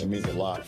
It means a lot.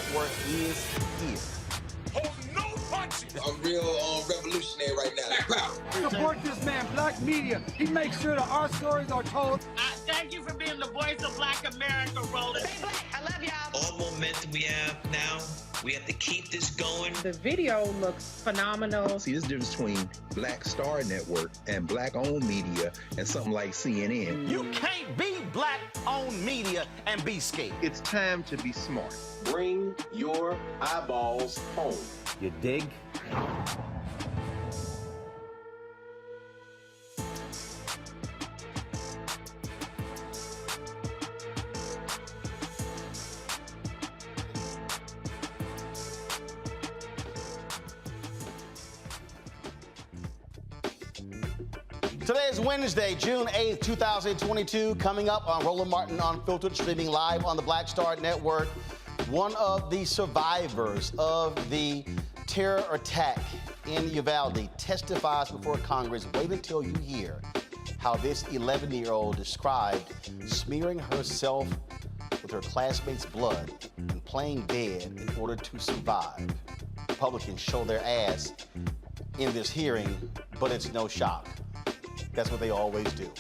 Network is here. Oh, no punches! I'm real revolutionary right now. Support this man, Black Media. He makes sure that our stories are told. Thank you for being the voice of Black America, Roland. Stay black. I love y'all. All momentum we have now, we have to keep this going. The video looks phenomenal. See, there's a difference between Black Star Network and Black-owned media and something like CNN. You can't be Black-owned media and be scared. It's time to be smart. Bring your eyeballs home. You dig? Today is Wednesday, June 8th, 2022. Coming up on Roland Martin Unfiltered, streaming live on the Black Star Network. One of the survivors of the terror attack in Uvalde testifies before Congress. Wait until you hear how this 11-year-old described smearing herself with her classmates' blood and playing dead in order to survive. Republicans show their ass in this hearing, but it's no shock. That's what they always do.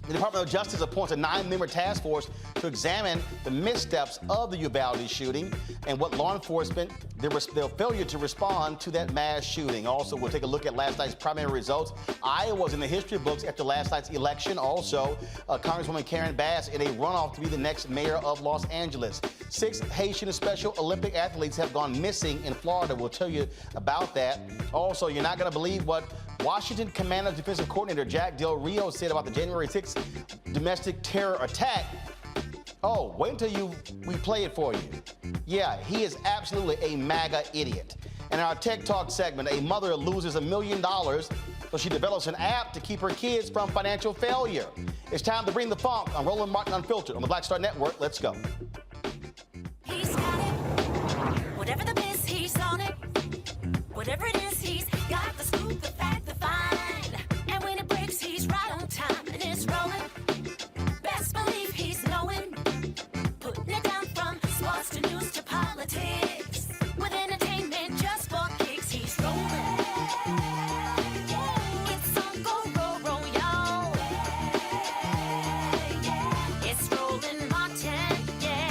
The Department of Justice appoints a 9-member task force to examine the missteps of the Uvalde shooting and what law enforcement, their failure to respond to that mass shooting. Also, we'll take a look at last night's primary results. Iowa's in the history books after last night's election. Also, Congresswoman Karen Bass in a runoff to be the next mayor of Los Angeles. 6 Haitian Special Olympic athletes have gone missing in Florida. We'll tell you about that. Also, you're not going to believe what Washington Commanders defensive coordinator Jack Del Rio said about the January 6th domestic terror attack. Oh, wait until we play it for you. Yeah, he is absolutely a MAGA idiot. In our Tech Talk segment, a mother loses $1 million, so she develops an app to keep her kids from financial failure. It's time to bring the funk on Roland Martin Unfiltered on the Black Star Network. Let's go. He's got it. Whatever the miss, he's on it. Whatever it is, he's got the scoop, the fact, the find. And when it breaks, he's right on time and it's rolling. Best believe he's knowing. Putting it down from sports to news to politics. With entertainment just for kicks, he's rolling. It's on Go Roll, y'all. It's Roland Martin, yeah.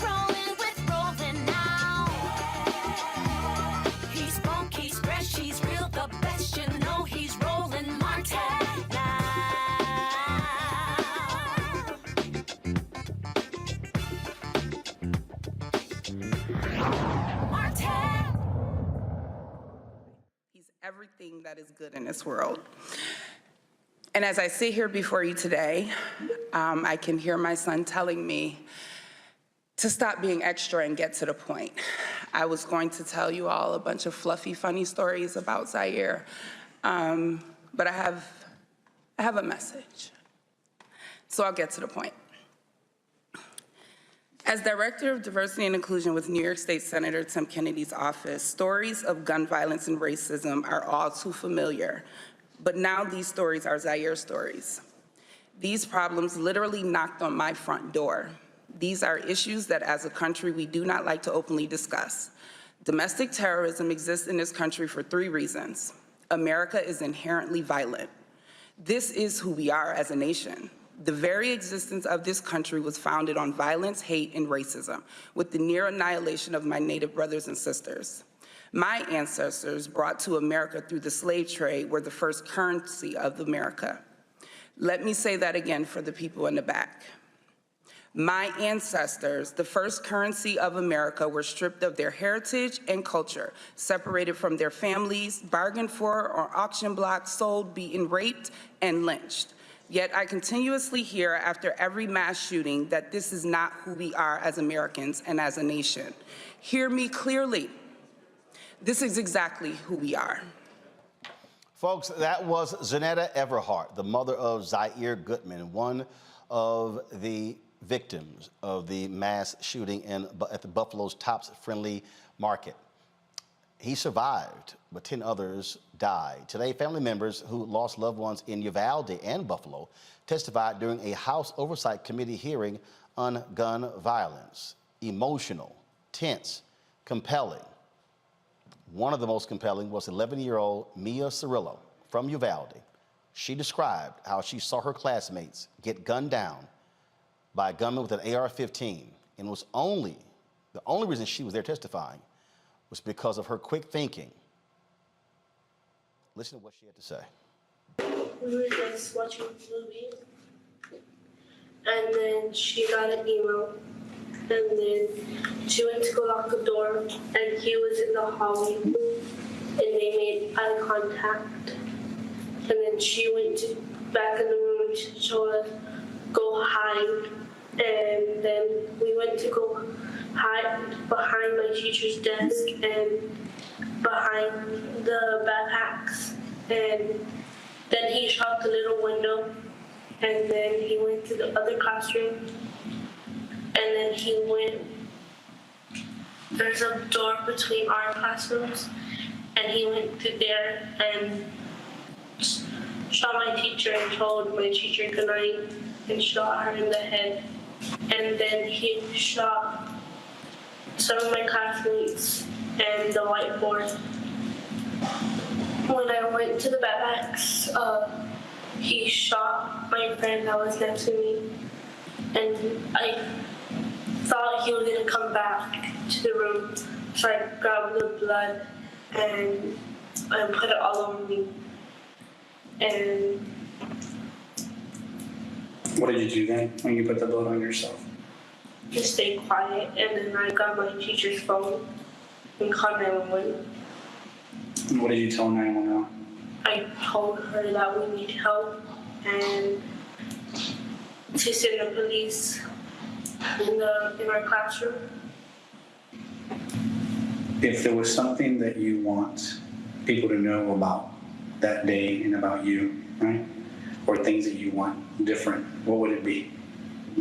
Rolling with Roland now. He's funk, he's fresh, he's real, the best, you know he's Roland Martin now. Martin! He's everything that is good in this world. And as I sit here before you today, I can hear my son telling me to stop being extra and get to the point. I was going to tell you all a bunch of fluffy, funny stories about Zaire, but I have a message. So I'll get to the point. As Director of Diversity and Inclusion with New York State Senator Tim Kennedy's office, stories of gun violence and racism are all too familiar, but now these stories are Zaire stories. These problems literally knocked on my front door. These are issues that as a country we do not like to openly discuss. Domestic terrorism exists in this country for 3 reasons. America is inherently violent. This is who we are as a nation. The very existence of this country was founded on violence, hate, and racism, with the near annihilation of my Native brothers and sisters. My ancestors brought to America through the slave trade were the first currency of America. Let me say that again for the people in the back. My ancestors, the first currency of America, were stripped of their heritage and culture, separated from their families, bargained for on auction blocks, sold, beaten, raped, and lynched. Yet I continuously hear after every mass shooting that this is not who we are as Americans and as a nation. Hear me clearly. This is exactly who we are. Folks, that was Zanetta Everhart, the mother of Zaire Goodman, one of the victims of the mass shooting at the Buffalo's Tops Friendly Market. He survived, but 10 others died. Today, family members who lost loved ones in Uvalde and Buffalo testified during a House Oversight Committee hearing on gun violence. Emotional, tense, compelling. One of the most compelling was 11-year-old Miah Cerrillo from Uvalde. She described how she saw her classmates get gunned down by a gunman with an AR-15, and the only reason she was there testifying was because of her quick thinking. Listen to what she had to say. We were just watching a movie, and then she got an email, and then she went to go lock the door, and he was in the hallway, and they made eye contact, and then she went back in the room and she told us, go hide, and then we went to go hide behind my teacher's desk and behind the backpacks, and then he shot the little window, and then he went to the other classroom, and then he went, there's a door between our classrooms, and he went to there and shot my teacher and told my teacher goodnight and shot her in the head. And then he shot some of my classmates and the whiteboard. When I went to the backpacks, he shot my friend that was next to me, and I thought he was gonna come back to the room, so I grabbed the blood and put it all over me. And what did you do then when you put the blood on yourself? Just stay quiet, and then I got my teacher's phone and called 911. And what did you tell 911? I told her that we need help and to send the police in our classroom. If there was something that you want people to know about that day and about you, right? Or things that you want different, what would it be?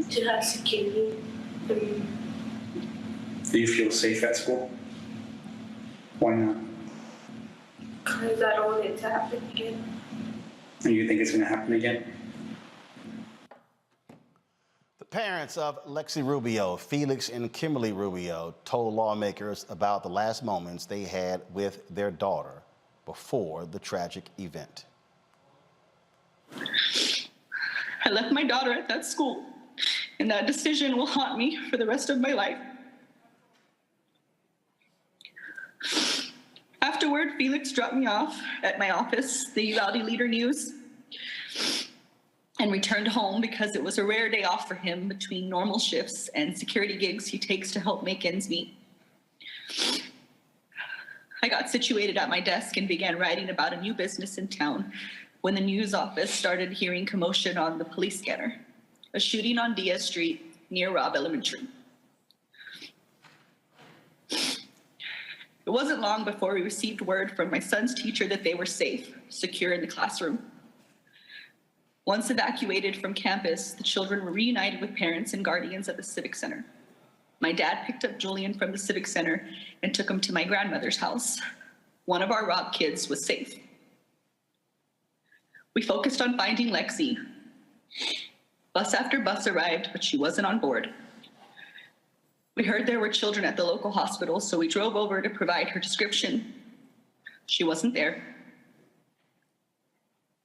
To have security. Do you feel safe at school? Why not? Because I don't want it to happen again. And you think it's going to happen again? The parents of Lexi Rubio, Felix and Kimberly Rubio, told lawmakers about the last moments they had with their daughter before the tragic event. I left my daughter at that school, and that decision will haunt me for the rest of my life. Afterward, Felix dropped me off at my office, the Uvalde Leader News, and returned home because it was a rare day off for him between normal shifts and security gigs he takes to help make ends meet. I got situated at my desk and began writing about a new business in town when the news office started hearing commotion on the police scanner, a shooting on Diaz Street near Robb Elementary. It wasn't long before we received word from my son's teacher that they were safe, secure in the classroom. Once evacuated from campus, the children were reunited with parents and guardians at the Civic Center. My dad picked up Julian from the Civic Center and took him to my grandmother's house. One of our Robb kids was safe. We focused on finding Lexi. Bus after bus arrived, but she wasn't on board. We heard there were children at the local hospital, so we drove over to provide her description. She wasn't there.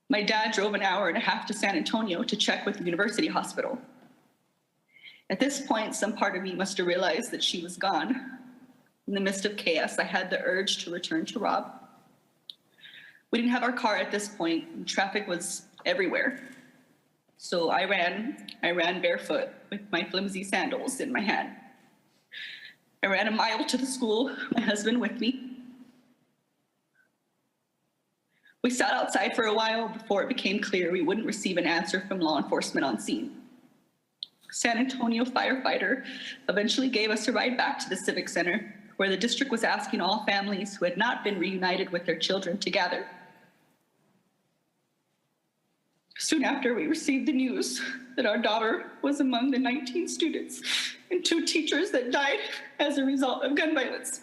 My dad drove an hour and a half to San Antonio to check with the university hospital. At this point, some part of me must have realized that she was gone. In the midst of chaos, I had the urge to return to Robb. We didn't have our car at this point, and traffic was everywhere. So I ran barefoot with my flimsy sandals in my hand. I ran a mile to the school, my husband with me. We sat outside for a while before it became clear we wouldn't receive an answer from law enforcement on scene. San Antonio firefighter eventually gave us a ride back to the Civic Center, where the district was asking all families who had not been reunited with their children to gather. Soon after, we received the news that our daughter was among the 19 students and 2 teachers that died as a result of gun violence.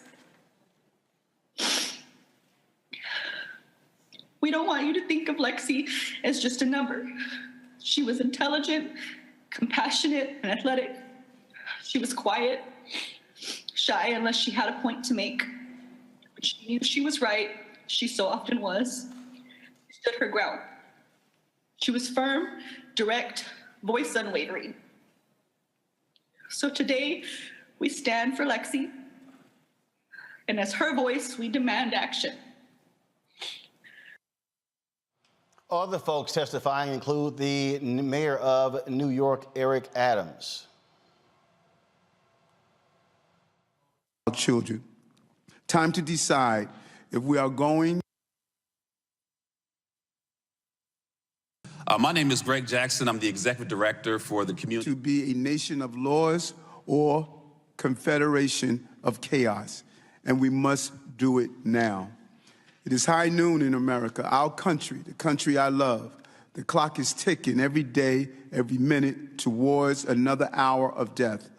We don't want you to think of Lexi as just a number. She was intelligent, compassionate, and athletic, She was quiet, shy unless she had a point to make. But she knew she was right. She so often was. She stood her ground. She was firm, direct, voice unwavering. So today, we stand for Lexi, and as her voice, we demand action. Other folks testifying include the mayor of New York, Eric Adams. Children, time to decide if we are going. My name is Greg Jackson. I'm the executive director for the community. To be a nation of laws or confederation of chaos, and we must do it now. It is high noon in America, our country, the country I love. The clock is ticking every day, every minute towards another hour of death.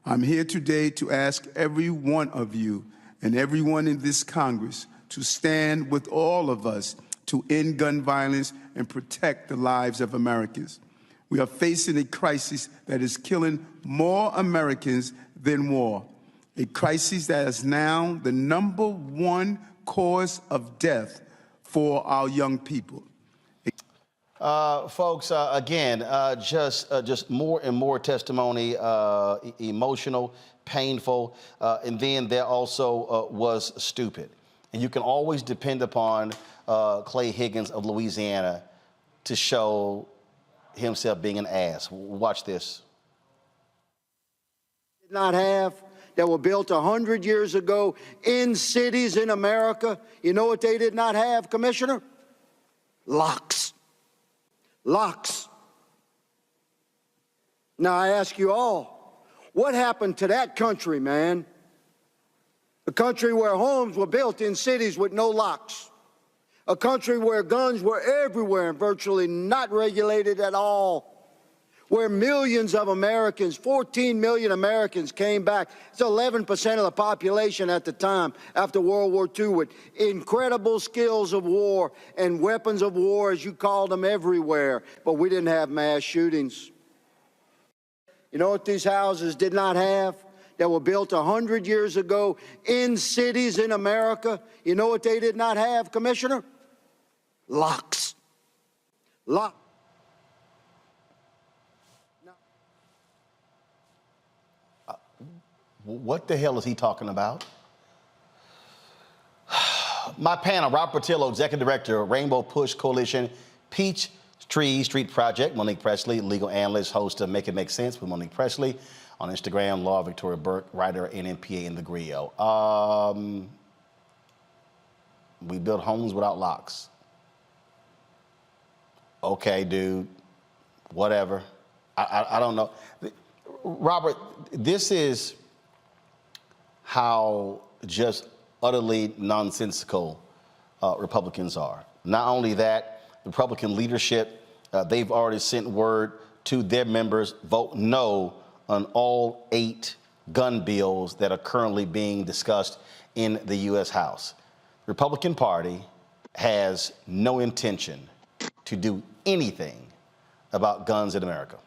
I'm here today to ask every one of you and everyone in this Congress to stand with all of us to end gun violence and protect the lives of Americans. We are facing a crisis that is killing more Americans than war, a crisis that is now the #1 cause of death for our young people. Folks, again, just more and more testimony, emotional, painful, and then there also was stupid. And you can always depend upon Clay Higgins of Louisiana to show himself being an ass. Watch this. Did not have, that were built 100 years ago in cities in America. You know what they did not have, Commissioner? Locks. Locks. Now I ask you all, what happened to that country, man? A country where homes were built in cities with no locks. A country where guns were everywhere and virtually not regulated at all. Where millions of Americans, 14 million Americans came back. It's 11% of the population at the time after World War II with incredible skills of war and weapons of war, as you called them, everywhere. But we didn't have mass shootings. You know what these houses did not have? That were built 100 years ago in cities in America. You know what they did not have, Commissioner? Locks. Locks. What the hell is he talking about? My panel, Rob Portillo, Executive Director, Rainbow Push Coalition, Peach Tree Street Project, Monique Presley, legal analyst, host of Make It Make Sense with Monique Presley. On Instagram, Law Victoria Burke, writer, NMPA in the Griot. We build homes without locks. Okay, dude, whatever. I don't know. Robert, this is how just utterly nonsensical Republicans are. Not only that, Republican leadership, they've already sent word to their members, vote no on all 8 gun bills that are currently being discussed in the U.S. House. The Republican Party has no intention to do anything about guns in America.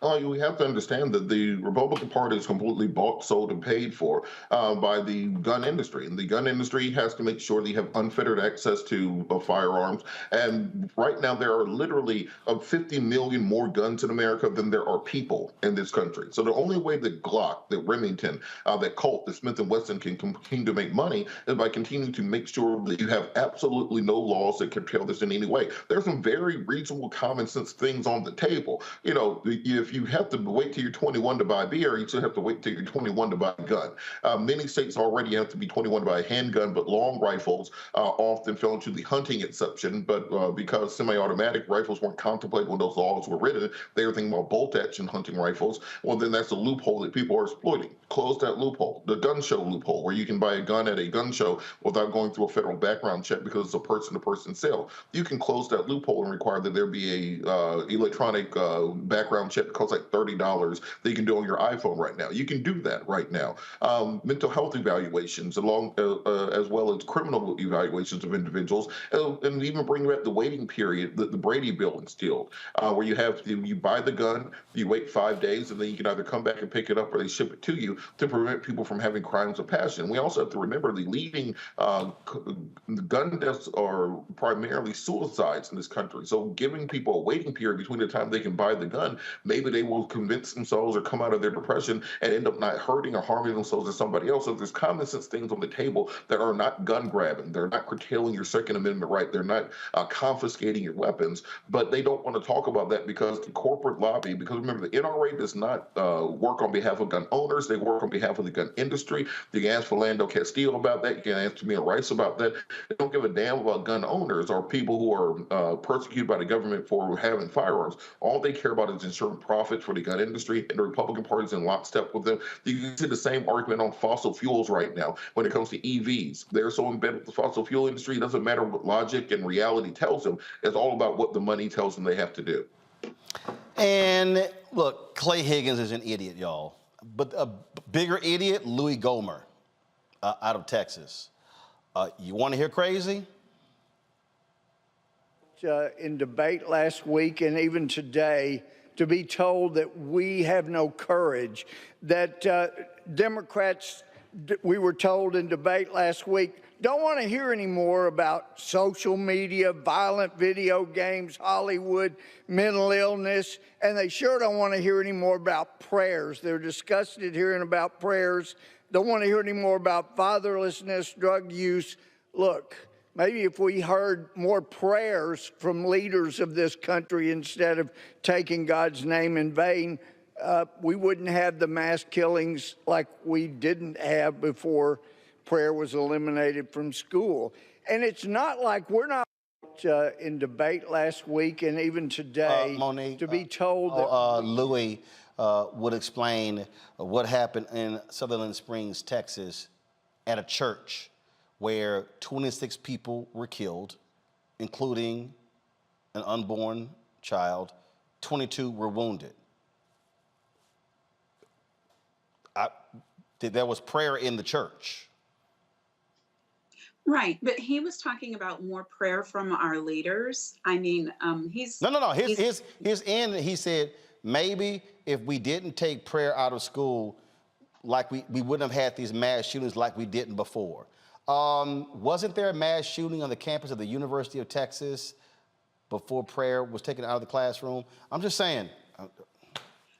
We have to understand that the Republican Party is completely bought, sold, and paid for by the gun industry. And the gun industry has to make sure that you have unfettered access to firearms. And right now, there are literally 50 million more guns in America than there are people in this country. So the only way that Glock, that Remington, that Colt, that Smith & Wesson can continue to make money is by continuing to make sure that you have absolutely no laws that curtail this in any way. There's some very reasonable common sense things on the table. You know, if you have to wait till you're 21 to buy beer, you still have to wait till you're 21 to buy a gun. Many states already have to be 21 to buy a handgun, but long rifles often fell into the hunting exception. But because semi-automatic rifles weren't contemplated when those laws were written, they were thinking about bolt-action hunting rifles. Well, then that's a loophole that people are exploiting. Close that loophole. The gun show loophole, where you can buy a gun at a gun show without going through a federal background check because it's a person-to-person sale. You can close that loophole and require that there be a electronic background check Snapchat that costs like $30 that you can do on your iPhone right now. You can do that right now. Mental health evaluations, as well as criminal evaluations of individuals, and even bring back the waiting period that the Brady bill instilled, where you buy the gun, you wait 5 days, and then you can either come back and pick it up or they ship it to you to prevent people from having crimes of passion. We also have to remember the leading gun deaths are primarily suicides in this country. So giving people a waiting period between the time they can buy the gun, maybe they will convince themselves or come out of their depression and end up not hurting or harming themselves or somebody else. So there's common sense things on the table that are not gun grabbing. They're not curtailing your Second Amendment right. They're not confiscating your weapons, but they don't want to talk about that because the corporate lobby, because remember, the NRA does not work on behalf of gun owners. They work on behalf of the gun industry. You can ask Philando Castile about that. You can ask Tamir Rice about that. They don't give a damn about gun owners or people who are persecuted by the government for having firearms. All they care about is ensuring profit for the gun industry, and the Republican Party is in lockstep with them. You can see the same argument on fossil fuels right now when it comes to EVs. They're so embedded with the fossil fuel industry, it doesn't matter what logic and reality tells them. It's all about what the money tells them they have to do. And look, Clay Higgins is an idiot, y'all. But a bigger idiot, Louis Gohmert, out of Texas. You want to hear crazy? In debate last week and even today, to be told that we have no courage, that Democrats, we were told in debate last week, don't want to hear any more about social media, violent video games, Hollywood, mental illness, and they sure don't want to hear any more about prayers. They're disgusted hearing about prayers, don't want to hear any more about fatherlessness, drug use. Look, maybe if we heard more prayers from leaders of this country instead of taking God's name in vain, we wouldn't have the mass killings like we didn't have before prayer was eliminated from school. And it's not like we're not in debate last week and even today, Monique, to be told that Louis would explain what happened in Sutherland Springs, Texas, at a church where 26 people were killed, including an unborn child. 22 were wounded. There was prayer in the church. Right, but he was talking about more prayer from our leaders. I mean, he's... No. His end, he said, maybe if we didn't take prayer out of school, like we wouldn't have had these mass shootings like we didn't before. Wasn't there a mass shooting on the campus of the University of Texas before prayer was taken out of the classroom? I'm just saying.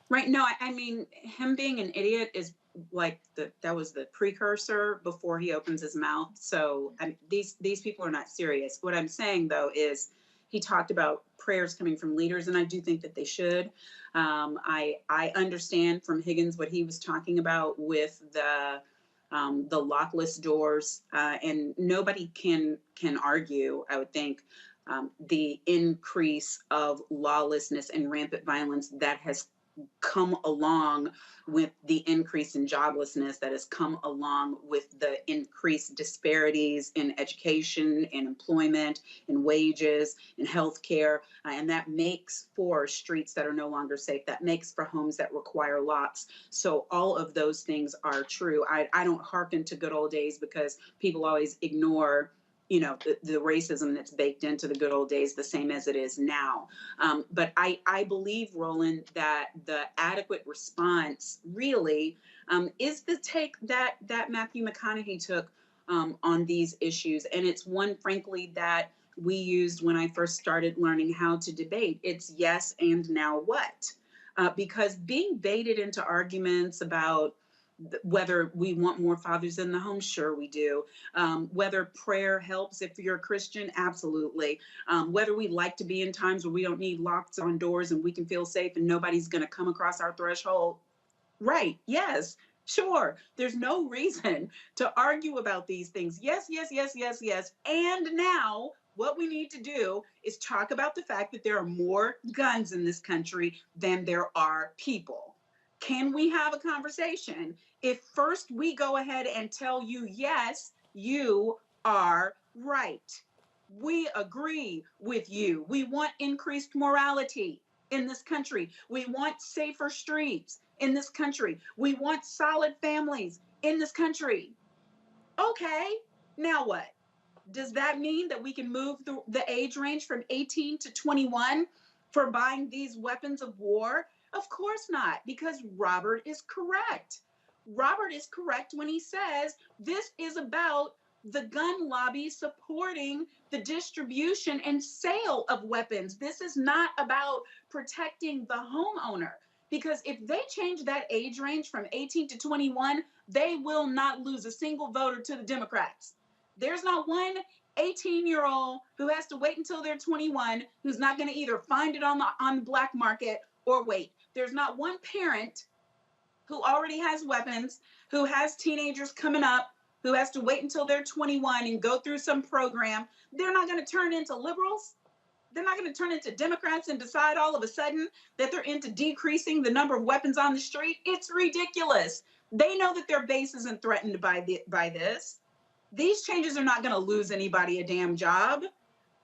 Right, no, I mean, him being an idiot is like that was the precursor before he opens his mouth. So these people are not serious. What I'm saying, though, is he talked about prayers coming from leaders, and I do think that they should. I understand from Higgins what he was talking about with the lockless doors, and nobody can argue, I would think, the increase of lawlessness and rampant violence that has come along with the increase in joblessness, that has come along with the increased disparities in education and employment and wages and healthcare. And that makes for streets that are no longer safe. That makes for homes that require locks. So all of those things are true. I don't hearken to good old days because people always ignore the racism that's baked into the good old days, the same as it is now. But I believe, Roland, that the adequate response really is the take that Matthew McConaughey took on these issues. And it's one, frankly, that we used when I first started learning how to debate. It's yes, and now what? Because being baited into arguments about whether we want more fathers in the home, sure we do. Whether prayer helps if you're a Christian, absolutely. Whether we like to be in times where we don't need locks on doors and we can feel safe and nobody's going to come across our threshold, right, yes, sure. There's no reason to argue about these things. Yes. And now what we need to do is talk about the fact that there are more guns in this country than there are people. Can we have a conversation if first we go ahead and tell you, yes, you are right. We agree with you. We want increased morality. in this country. We want safer streets in this country. We want solid families in this country. Okay, now what? Does that mean that we can move the age range from 18 to 21 for buying these weapons of war? Of course not, because Robert is correct. Robert is correct when he says this is about the gun lobby supporting the distribution and sale of weapons. This is not about protecting the homeowner, because if they change that age range from 18 to 21, they will not lose a single voter to the Democrats. There's not one 18-year-old who has to wait until they're 21 who's not going to either find it on the black market or wait. There's not one parent who already has weapons, who has teenagers coming up, who has to wait until they're 21 and go through some program. They're not going to turn into liberals. They're not going to turn into Democrats and decide all of a sudden that they're into decreasing the number of weapons on the street. It's ridiculous. They know that their base isn't threatened by this. These changes are not going to lose anybody a damn job.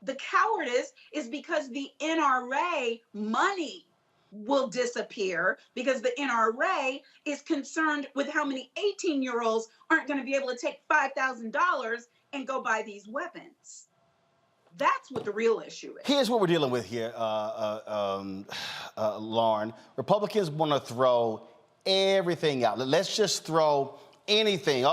The cowardice is because the NRA money will disappear, because the NRA is concerned with how many 18-year-olds aren't going to be able to take $5,000 and go buy these weapons. That's what the real issue is. Here's what we're dealing with here, Lauren. Republicans want to throw everything out. Let's just throw anything.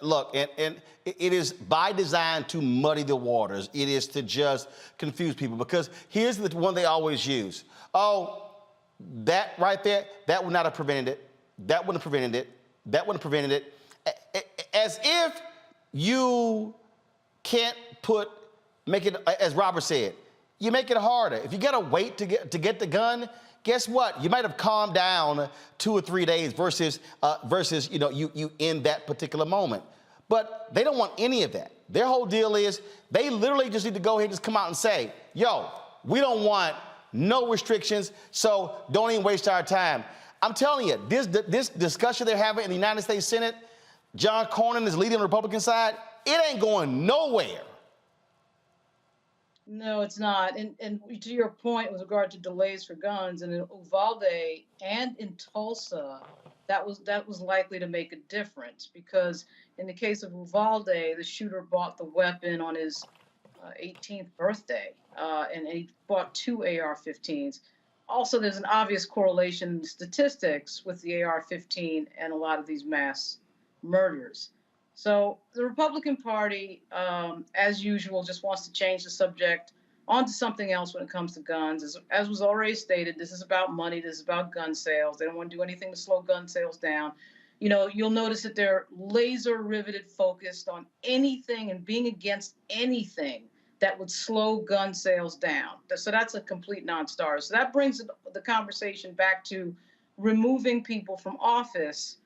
Look, and it is by design to muddy the waters. It is to just confuse people, because here's the one they always use. Oh, that right there, that would not have prevented it. That wouldn't have prevented it. That wouldn't have prevented it. As if you can't make it, as Robert said, you make it harder. If you gotta wait to get the gun, guess what? You might have calmed down 2 or 3 days versus you in that particular moment. But they don't want any of that. Their whole deal is they literally just need to go ahead and just come out and say, yo, we don't want no restrictions, so don't even waste our time. I'm telling you, this discussion they're having in the United States Senate, John Cornyn is leading the Republican side, it ain't going nowhere. No, it's not. And to your point with regard to delays for guns, and in Uvalde and in Tulsa, that was likely to make a difference, because in the case of Uvalde, the shooter bought the weapon on his 18th birthday, and he bought 2 AR-15s. Also, there's an obvious correlation in statistics with the AR-15 and a lot of these mass murders. So the Republican Party, as usual, just wants to change the subject onto something else when it comes to guns. As was already stated, this is about money. This is about gun sales. They don't want to do anything to slow gun sales down. You know, you'll notice that they're laser riveted focused on anything and being against anything that would slow gun sales down. So that's a complete non-starter. So that brings the conversation back to removing people from office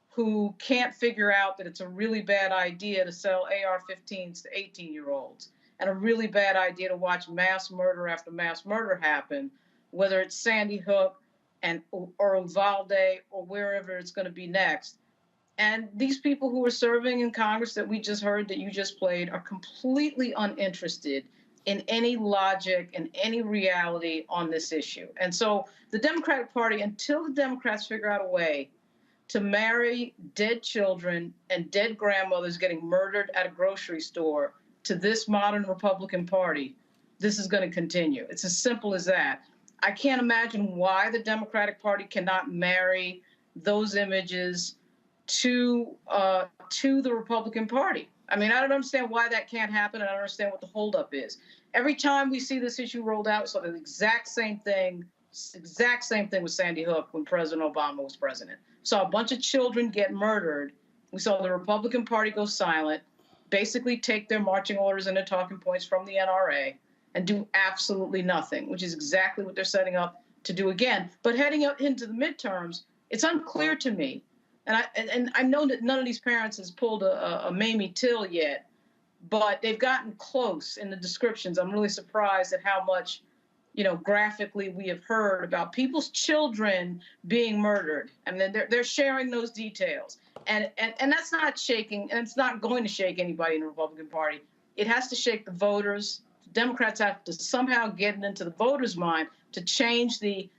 who can't figure out that it's a really bad idea to sell AR-15s to 18-year-olds, and a really bad idea to watch mass murder after mass murder happen, whether it's Sandy Hook or Uvalde or wherever it's going to be next. And these people who are serving in Congress that we just heard, that you just played, are completely uninterested in any logic and any reality on this issue. And so the Democratic Party, until the Democrats figure out a way to marry dead children and dead grandmothers getting murdered at a grocery store to this modern Republican Party, this is going to continue. It's as simple as that. I can't imagine why the Democratic Party cannot marry those images to the Republican Party. I mean, I don't understand why that can't happen. I don't understand what the holdup is. Every time we see this issue rolled out, it's the exact same thing with Sandy Hook when President Obama was president. Saw a bunch of children get murdered. We saw the Republican Party go silent, basically take their marching orders and their talking points from the NRA and do absolutely nothing, which is exactly what they're setting up to do again. But heading up into the midterms, it's unclear to me. And I know that none of these parents has pulled a Mamie Till yet, but they've gotten close in the descriptions. I'm really surprised at how much, graphically we have heard about people's children being murdered. And then they're sharing those details. And that's not shaking, and it's not going to shake anybody in the Republican Party. It has to shake the voters Democrats have to somehow get it into the voters' mind to change the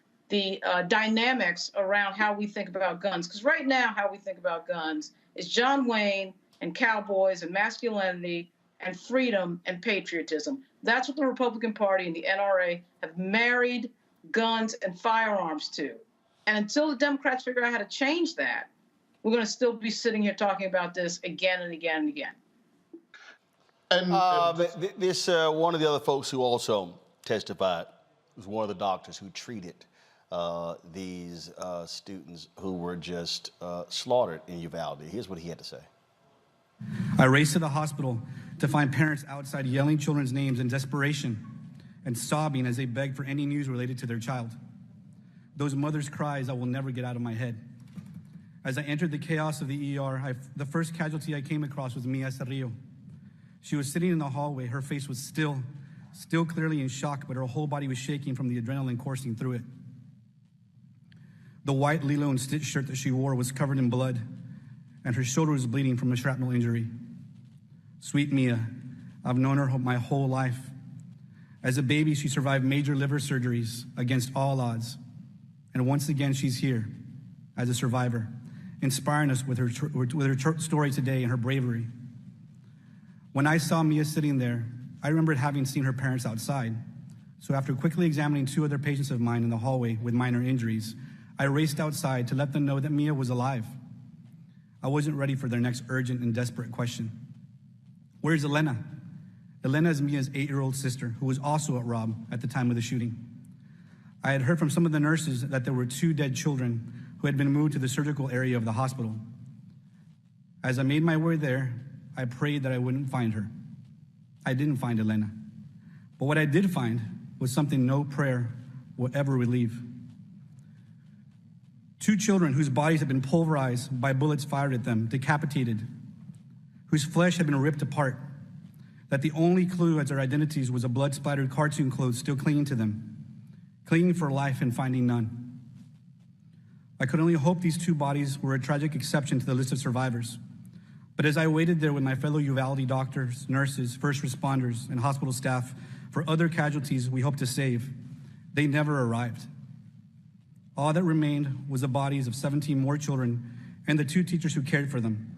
dynamics around how we think about guns. Because right now, how we think about guns is John Wayne and cowboys and masculinity and freedom and patriotism. That's what the Republican Party and the NRA have married guns and firearms to. And until the Democrats figure out how to change that, we're going to still be sitting here talking about this again and again and again. This one of the other folks who also testified was one of the doctors who treated these students who were just slaughtered in Uvalde. Here's what he had to say. I raced to the hospital to find parents outside yelling children's names in desperation and sobbing as they begged for any news related to their child. Those mothers' cries I will never get out of my head. As I entered the chaos of the ER, the first casualty I came across was Miah Cerrillo. She was sitting in the hallway. Her face was still clearly in shock, but her whole body was shaking from the adrenaline coursing through it. The white Lilo and Stitch shirt that she wore was covered in blood, and her shoulder was bleeding from a shrapnel injury. Sweet Miah, I've known her my whole life. As a baby, she survived major liver surgeries against all odds. And once again, she's here as a survivor, inspiring us with her story today and her bravery. When I saw Miah sitting there, I remembered having seen her parents outside. So after quickly examining 2 other patients of mine in the hallway with minor injuries, I raced outside to let them know that Miah was alive. I wasn't ready for their next urgent and desperate question. Where's Elena? Elena is Mia's 8-year-old sister, who was also at Rob at the time of the shooting. I had heard from some of the nurses that there were 2 dead children who had been moved to the surgical area of the hospital. As I made my way there, I prayed that I wouldn't find her. I didn't find Elena. But what I did find was something no prayer will ever relieve. 2 children whose bodies had been pulverized by bullets fired at them, decapitated, whose flesh had been ripped apart, that the only clue as their identities was a blood-splattered cartoon clothes still clinging to them, clinging for life and finding none. I could only hope these 2 bodies were a tragic exception to the list of survivors. But as I waited there with my fellow Uvalde doctors, nurses, first responders, and hospital staff for other casualties we hope to save, they never arrived. All that remained was the bodies of 17 more children and the 2 teachers who cared for them,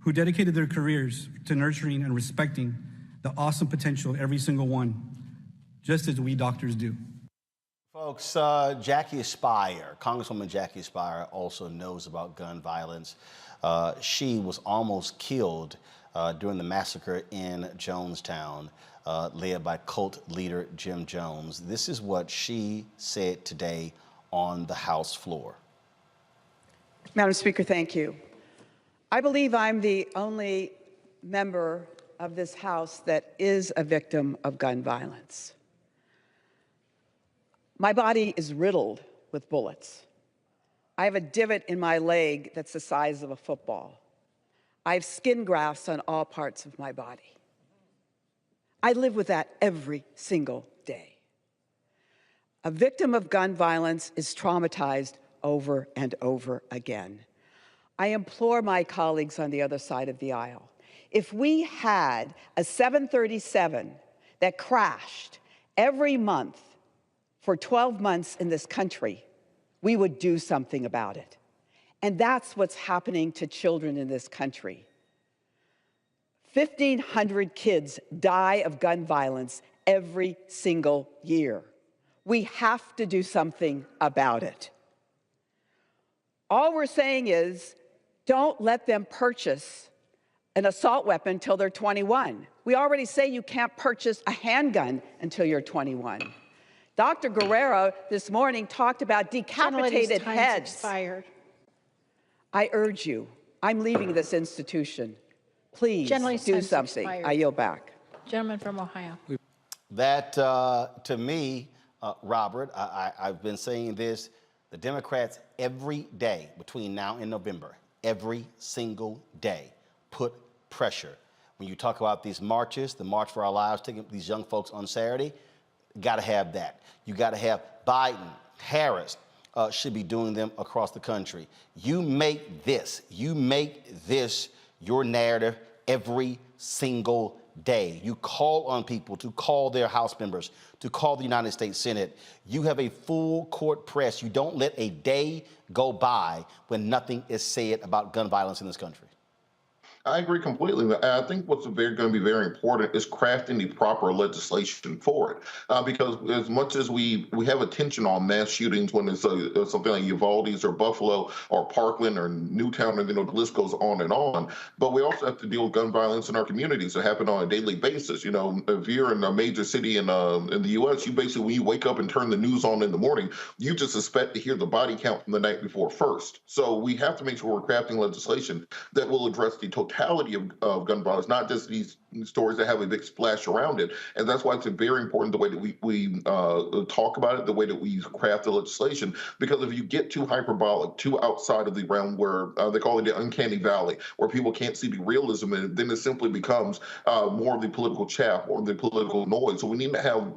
who dedicated their careers to nurturing and respecting the awesome potential of every single one, just as we doctors do. Folks, Jackie Aspire, Congresswoman Jackie Aspire, also knows about gun violence. She was almost killed during the massacre in Jonestown, led by cult leader Jim Jones. This is what she said today on the House floor. Madam Speaker, thank you. I believe I'm the only member of this House that is a victim of gun violence. My body is riddled with bullets. I have a divot in my leg that's the size of a football. I have skin grafts on all parts of my body. I live with that every single day. A victim of gun violence is traumatized over and over again. I implore my colleagues on the other side of the aisle, if we had a 737 that crashed every month for 12 months in this country, we would do something about it. And that's what's happening to children in this country. 1,500 kids die of gun violence every single year. We have to do something about it. All we're saying is, don't let them purchase an assault weapon until they're 21. We already say you can't purchase a handgun until you're 21. Dr. Guerrero this morning talked about decapitated heads. Expired. I urge you, I'm leaving this institution. Please do something. I yield back. Gentleman from Ohio. That, to me, Robert, I've been saying this, the Democrats every day between now and November, every single day, put pressure. When you talk about these marches, the March for Our Lives, taking these young folks on Saturday, got to have that. You got to have Biden, Harris should be doing them across the country. You make this your narrative every single day. You call on people to call their House members, to call the United States Senate. You have a full court press. You don't let a day go by when nothing is said about gun violence in this country. I agree completely. I think what's going to be very important is crafting the proper legislation for it. Because as much as we have attention on mass shootings when it's something like Uvalde or Buffalo or Parkland or Newtown, and the list goes on, but we also have to deal with gun violence in our communities that happen on a daily basis. If you're in a major city in the U.S., you basically, when you wake up and turn the news on in the morning, you just expect to hear the body count from the night before first. So we have to make sure we're crafting legislation that will address the totality of gun violence, not just these stories that have a big splash around it. And that's why it's very important the way that we talk about it, the way that we craft the legislation, because if you get too hyperbolic, too outside of the realm where they call it the uncanny valley, where people can't see the realism in it, then it simply becomes more of the political chaff or the political noise. So we need to have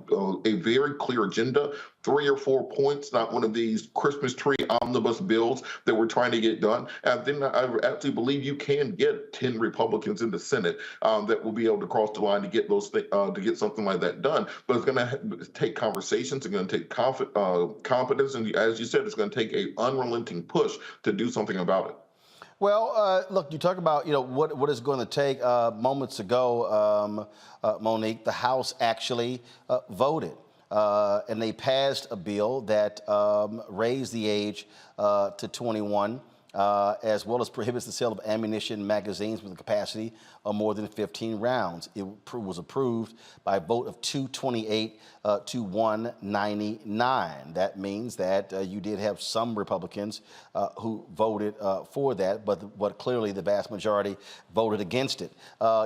a very clear agenda, 3 or 4 points, not one of these Christmas tree omnibus bills that we're trying to get done. And then I actually believe you can get 10 Republicans in the Senate that will be able to cross the line to get those to get something like that done. But it's going to take conversations. It's going to take competence, and as you said, it's going to take an unrelenting push to do something about it. Well, look, you talk about what it's going to take. Moments ago, Monique, the House actually voted. And they passed a bill that raised the age to 21, as well as prohibits the sale of ammunition magazines with a capacity of more than 15 rounds. It was approved by a vote of 228 to 199. That means that you did have some Republicans who voted for that, but clearly the vast majority voted against it.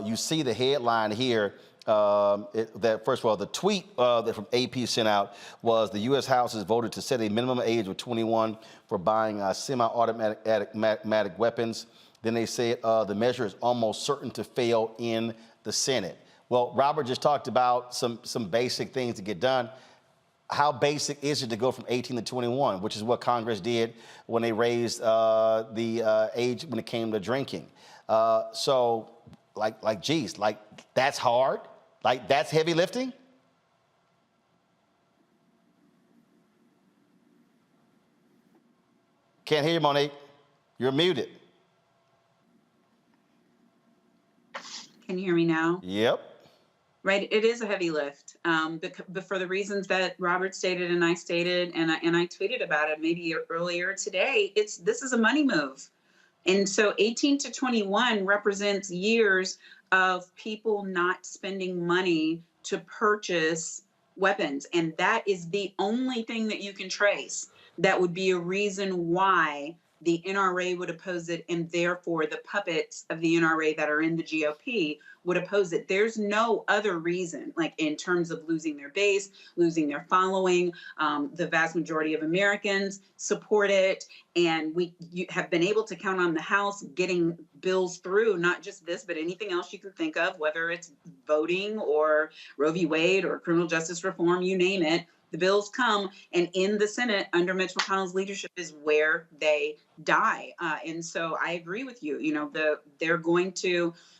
You see the headline here. That first of all, the tweet that from AP sent out was the U.S. House has voted to set a minimum age of 21 for buying semi-automatic weapons. Then they say the measure is almost certain to fail in the Senate. Well, Robert just talked about some basic things to get done. How basic is it to go from 18 to 21, which is what Congress did when they raised the age when it came to drinking? So, geez, that's hard. That's heavy lifting? Can't hear you, Monique. You're muted. Can you hear me now? Yep. Right, it is a heavy lift, but for the reasons that Robert stated and I stated, and I tweeted about it maybe earlier today, this is a money move. And so 18 to 21 represents years of people not spending money to purchase weapons. And that is the only thing that you can trace that would be a reason why the NRA would oppose it, and therefore the puppets of the NRA that are in the GOP would oppose it. There's no other reason, like in terms of losing their base, losing their following. The vast majority of Americans support it, and you have been able to count on the House getting bills through, not just this, but anything else you can think of, whether it's voting or Roe v. Wade or criminal justice reform, you name it. The bills come, and in the Senate under Mitch McConnell's leadership is where they die. And so I agree with you.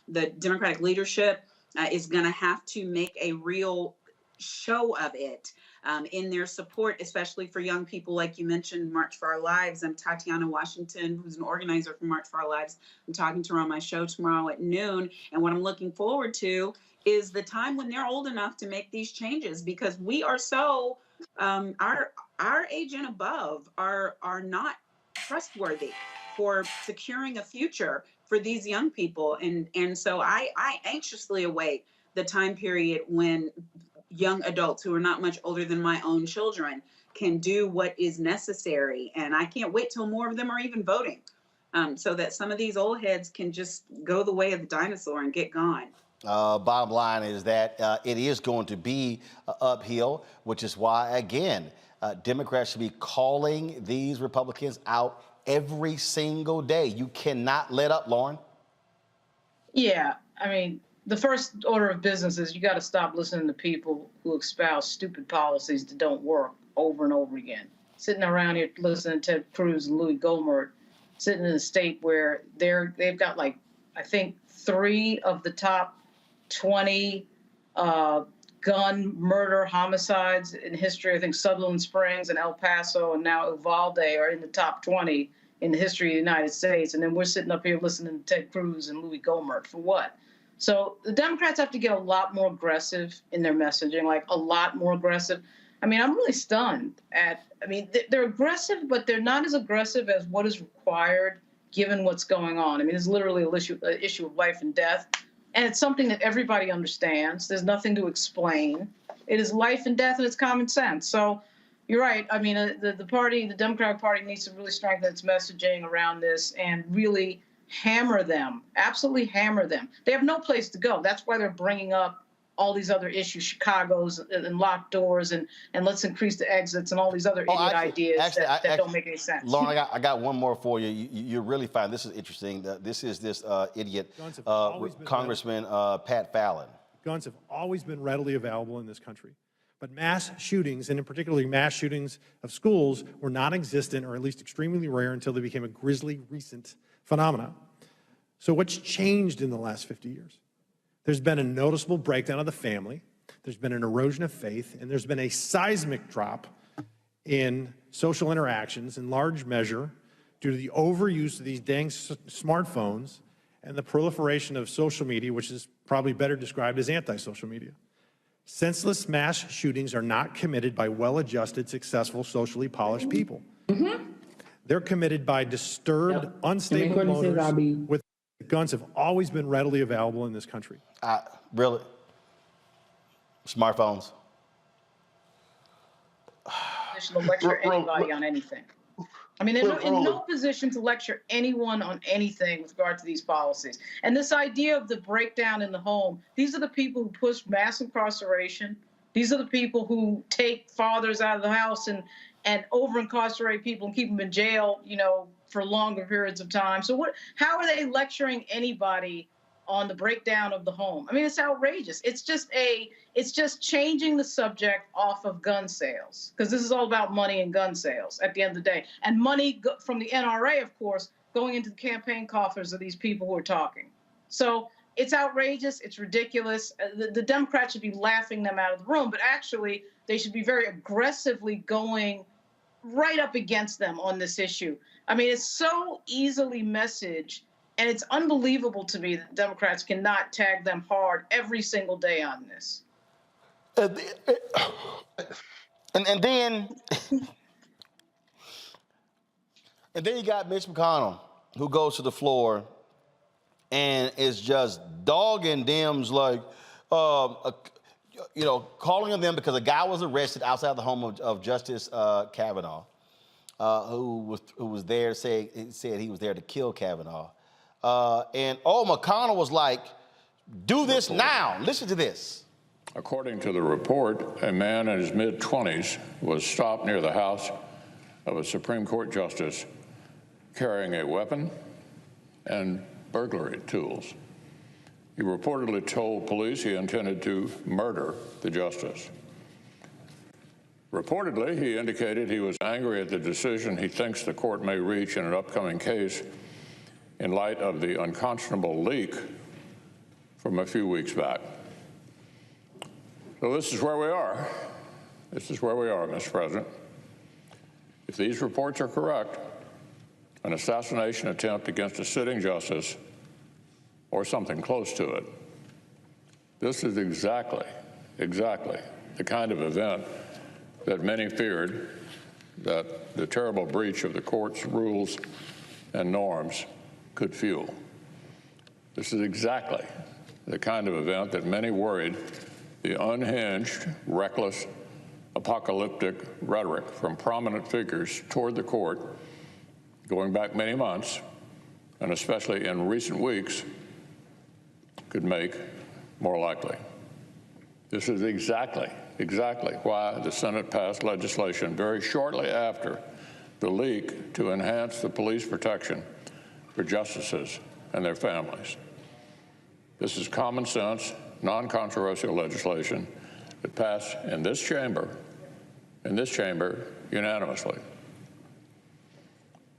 The Democratic leadership is going to have to make a real show of it in their support, especially for young people, like you mentioned, March for Our Lives. I'm Tatiana Washington, who's an organizer for March for Our Lives. I'm talking to her on my show tomorrow at noon. And what I'm looking forward to is the time when they're old enough to make these changes, because we are so our age and above are not trustworthy for securing a future for these young people. And so I anxiously await the time period when young adults who are not much older than my own children can do what is necessary. And I can't wait till more of them are even voting, so that some of these old heads can just go the way of the dinosaur and get gone. Bottom line is that it is going to be uphill, which is why, again, Democrats should be calling these Republicans out every single day. You cannot let up, Lauren. Yeah, I mean, the first order of business is you got to stop listening to people who espouse stupid policies that don't work over and over again. Sitting around here listening to Ted Cruz and Louis Gohmert, sitting in a state where they've got I think 3 of the top 20 gun murder homicides in history. I think Sutherland Springs and El Paso and now Uvalde are in the top 20 in the history of the United States. And then we're sitting up here listening to Ted Cruz and Louis Gohmert for what? So the Democrats have to get a lot more aggressive in their messaging, like a lot more aggressive. I mean, I'm really stunned they're aggressive, but they're not as aggressive as what is required given what's going on. I mean, it's literally an issue of life and death. And it's something that everybody understands. There's nothing to explain. It is life and death, and it's common sense. So you're right. I mean, the Democratic Party needs to really strengthen its messaging around this and really hammer them, absolutely hammer them. They have no place to go. That's why they're bringing up all these other issues, Chicago's and locked doors and let's increase the exits and all these other idiot ideas that don't make any sense. Lauren, I got one more for you. You're really fine. This is interesting. This is this idiot Congressman Pat Fallon. Guns have always been readily available in this country. But mass shootings, and in particular mass shootings of schools, were non-existent or at least extremely rare until they became a grisly recent phenomenon. So what's changed in the last 50 years? There's been a noticeable breakdown of the family, there's been an erosion of faith, and there's been a seismic drop in social interactions in large measure due to the overuse of these dang smartphones and the proliferation of social media, which is probably better described as anti-social media. Senseless mass shootings are not committed by well-adjusted, successful, socially polished people. They're committed by disturbed, unstable loners with guns have always been readily available in this country. Really? Smartphones? To lecture anybody on anything. I mean, they're in no position to lecture anyone on anything with regard to these policies. And this idea of the breakdown in the home, these are the people who push mass incarceration. These are the people who take fathers out of the house and over-incarcerate people and keep them in jail, for longer periods of time. So how are they lecturing anybody on the breakdown of the home? I mean, it's outrageous. It's just changing the subject off of gun sales, because this is all about money and gun sales at the end of the day. And money from the NRA, of course, going into the campaign coffers of these people who are talking. So it's outrageous. It's ridiculous. The Democrats should be laughing them out of the room, but actually they should be very aggressively going right up against them on this issue. I mean, it's so easily messaged, and it's unbelievable to me that Democrats cannot tag them hard every single day on this. And then you got Mitch McConnell, who goes to the floor and is just dogging Dems, like, calling on them because a guy was arrested outside the home of Justice Kavanaugh, who was there, said he was there to kill Kavanaugh. McConnell was like, do this now. Listen to this. According to the report, a man in his mid-20s was stopped near the house of a Supreme Court justice carrying a weapon and burglary tools. He reportedly told police he intended to murder the justice. Reportedly, he indicated he was angry at the decision he thinks the court may reach in an upcoming case in light of the unconscionable leak from a few weeks back. So this is where we are. This is where we are, Mr. President. If these reports are correct, an assassination attempt against a sitting justice or something close to it, this is exactly the kind of event that many feared that the terrible breach of the court's rules and norms could fuel. This is exactly the kind of event that many worried the unhinged, reckless, apocalyptic rhetoric from prominent figures toward the court, going back many months, and especially in recent weeks, could make more likely. This is exactly why the Senate passed legislation very shortly after the leak to enhance the police protection for justices and their families. This is common sense, non-controversial legislation that passed in this chamber unanimously.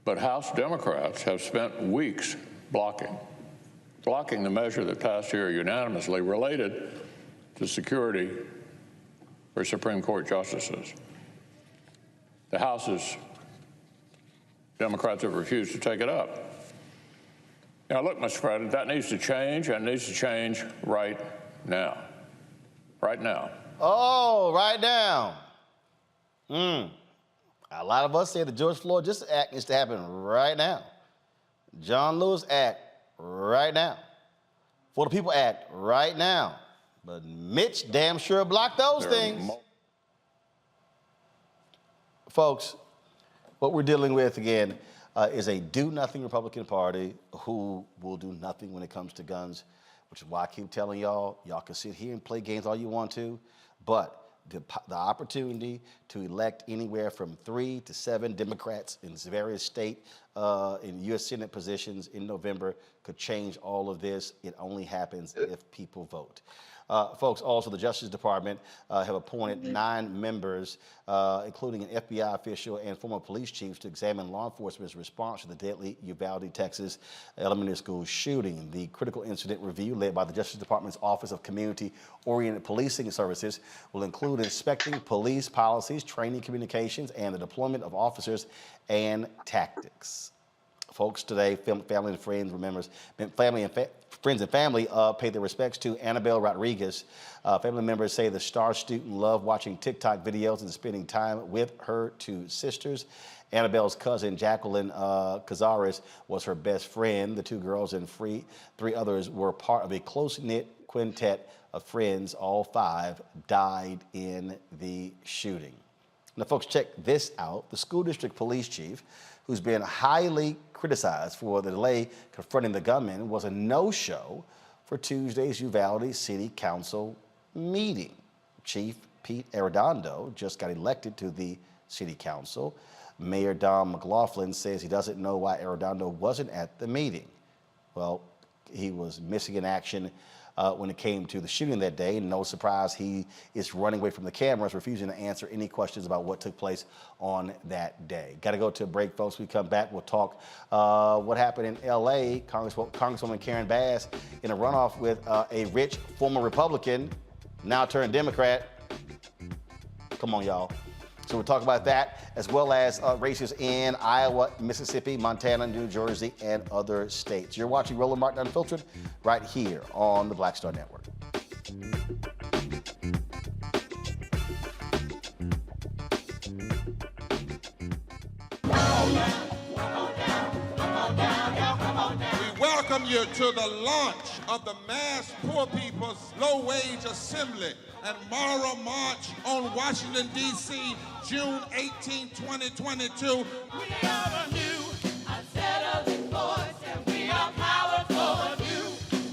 But House Democrats have spent weeks blocking blocking the measure that passed here unanimously related to security for Supreme Court justices. The House's Democrats have refused to take it up. Now, look, Mr. President, that needs to change, and it needs to change right now. Right now. Oh, right now. A lot of us say the George Floyd Justice Act needs to happen right now. John Lewis Act right now. For the People Act right now. But Mitch damn sure blocked those things. Folks, what we're dealing with, again, is a do-nothing Republican Party who will do nothing when it comes to guns, which is why I keep telling y'all can sit here and play games all you want to, but the opportunity to elect anywhere from 3 to 7 Democrats in various state in U.S. Senate positions in November could change all of this. It only happens if people vote. Folks, also the Justice Department have appointed 9 members, including an FBI official and former police chiefs, to examine law enforcement's response to the deadly Uvalde, Texas elementary school shooting. The critical incident review, led by the Justice Department's Office of Community-Oriented Policing Services, will include inspecting police policies, training communications, and the deployment of officers and tactics. Folks, today, family and friends friends and family pay their respects to Annabelle Rodriguez. Family members say the star student loved watching TikTok videos and spending time with her 2 sisters. Annabelle's cousin, Jacqueline Cazares, was her best friend. The 2 girls and 3 others were part of a close-knit quintet of friends. All 5 died in the shooting. Now, folks, check this out. The school district police chief, who's been highly criticized for the delay confronting the gunman, was a no-show for Tuesday's Uvalde City Council meeting. Chief Pete Arredondo just got elected to the City Council. Mayor Don McLaughlin says he doesn't know why Arredondo wasn't at the meeting. Well, he was missing in action when it came to the shooting that day. No surprise, he is running away from the cameras, refusing to answer any questions about what took place on that day. Got to go to a break, folks. We come back, we'll talk what happened in L.A. Congresswoman Karen Bass in a runoff with a rich former Republican, now turned Democrat. Come on, y'all. So we'll talk about that, as well as races in Iowa, Mississippi, Montana, New Jersey, and other states. You're watching Roland Martin Unfiltered right here on the Black Star Network. We welcome you to the launch of the Mass Poor People's Low-Wage Assembly and Moral March on Washington, D.C., June 18, 2022. We are a new, unsettling force, and we are powerful. New,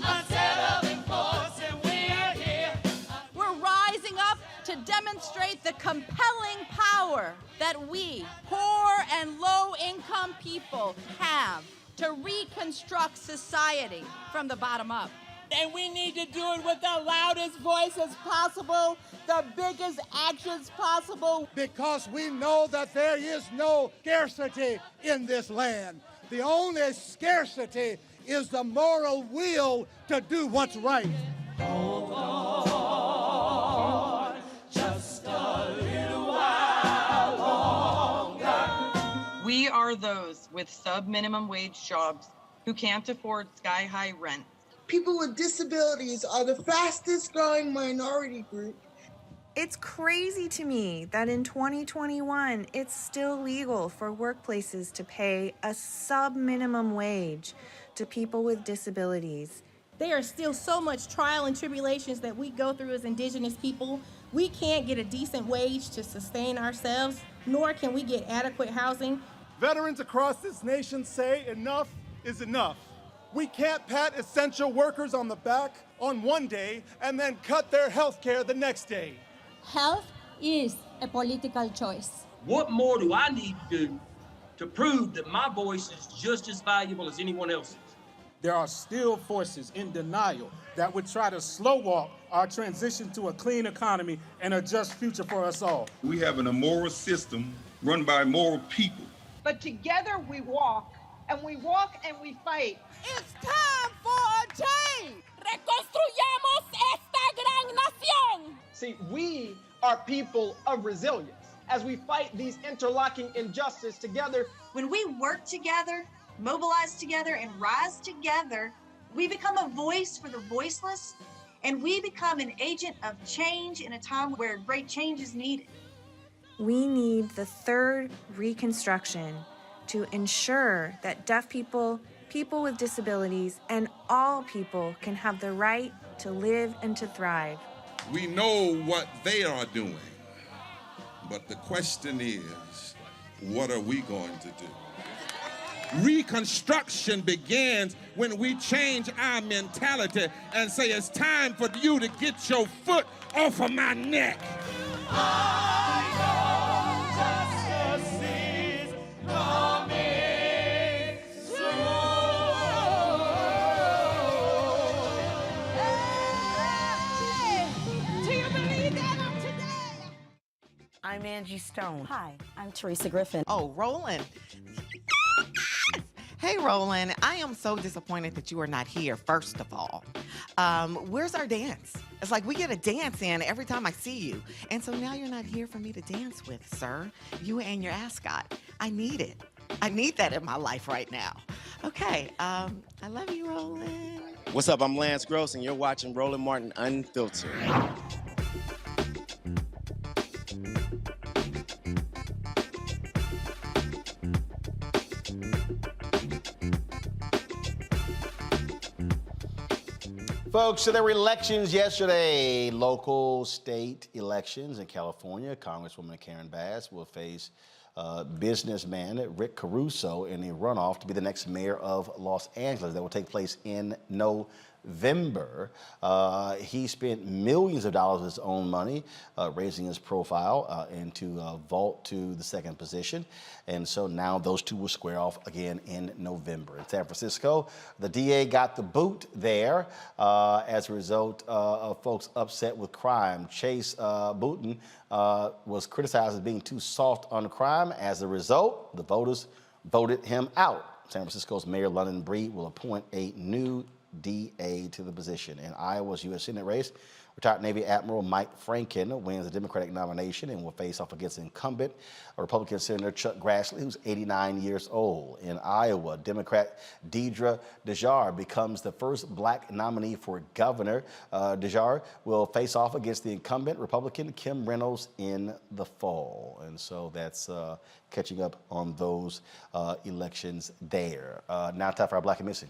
unsettling force, and we are here. We're rising up to demonstrate the compelling power that we, poor and low-income people, have to reconstruct society from the bottom up. And we need to do it with the loudest voices possible, the biggest actions possible. Because we know that there is no scarcity in this land. The only scarcity is the moral will to do what's right. Hold on, just a little while longer. We are those with sub-minimum wage jobs who can't afford sky-high rent. People with disabilities are the fastest growing minority group. It's crazy to me that in 2021, it's still legal for workplaces to pay a sub-minimum wage to people with disabilities. There are still so much trial and tribulations that we go through as Indigenous people. We can't get a decent wage to sustain ourselves, nor can we get adequate housing. Veterans across this nation say enough is enough. We can't pat essential workers on the back on one day and then cut their health care the next day. Health is a political choice. What more do I need to do to prove that my voice is just as valuable as anyone else's? There are still forces in denial that would try to slow walk our transition to a clean economy and a just future for us all. We have an immoral system run by immoral people. But together we walk, and we walk and we fight. It's time for a change. Reconstruyamos esta gran nación. See, we are people of resilience. As we fight these interlocking injustices together, when we work together, mobilize together, and rise together, we become a voice for the voiceless, and we become an agent of change in a time where great change is needed. We need the third Reconstruction to ensure that deaf people, people with disabilities, and all people can have the right to live and to thrive. We know what they are doing, but the question is, what are we going to do? Reconstruction begins when we change our mentality and say it's time for you to get your foot off of my neck. I know justice is coming soon. Hey, do you believe that today? I'm Angie Stone. Hi, I'm Teresa Griffin. Oh, Roland. Hey, Roland, I am so disappointed that you are not here, first of all. Where's our dance? It's like we get a dance in every time I see you. And so now you're not here for me to dance with, sir. You and your ascot. I need it. I need that in my life right now. Okay, I love you, Roland. What's up? I'm Lance Gross, and you're watching Roland Martin Unfiltered. Folks, so there were elections yesterday, local, state elections in California. Congresswoman Karen Bass will face businessman Rick Caruso in a runoff to be the next mayor of Los Angeles. That will take place in November. He spent millions of dollars of his own money raising his profile and to vault to the second position. And so now those two will square off again in November. In San Francisco, the DA got the boot there as a result of folks upset with crime. Chase Bouton was criticized as being too soft on crime. As a result, the voters voted him out. San Francisco's Mayor London Breed will appoint a new DA to the position. In Iowa's U.S. Senate race, retired Navy Admiral Mike Franken wins the Democratic nomination and will face off against incumbent Republican Senator Chuck Grassley, who's 89 years old. In Iowa, Democrat Deidre DeJar becomes the first black nominee for governor. DeJar will face off against the incumbent Republican Kim Reynolds in the fall. And so that's catching up on those elections there. Now time for our Black and Missing.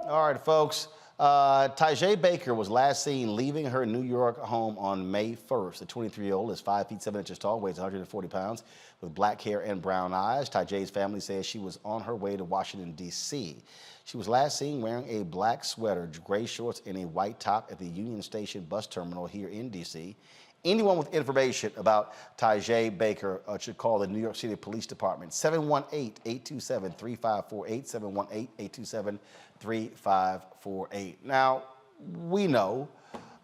All right, folks. Tajay Baker was last seen leaving her New York home on May 1st. The 23-year-old is 5 feet 7 inches tall, weighs 140 pounds, with black hair and brown eyes. Tajay's family says she was on her way to Washington, D.C. She was last seen wearing a black sweater, gray shorts, and a white top at the Union Station bus terminal here in D.C. Anyone with information about Tajay Baker should call the New York City Police Department, 718-827-3548, 718-827-3548. Now, we know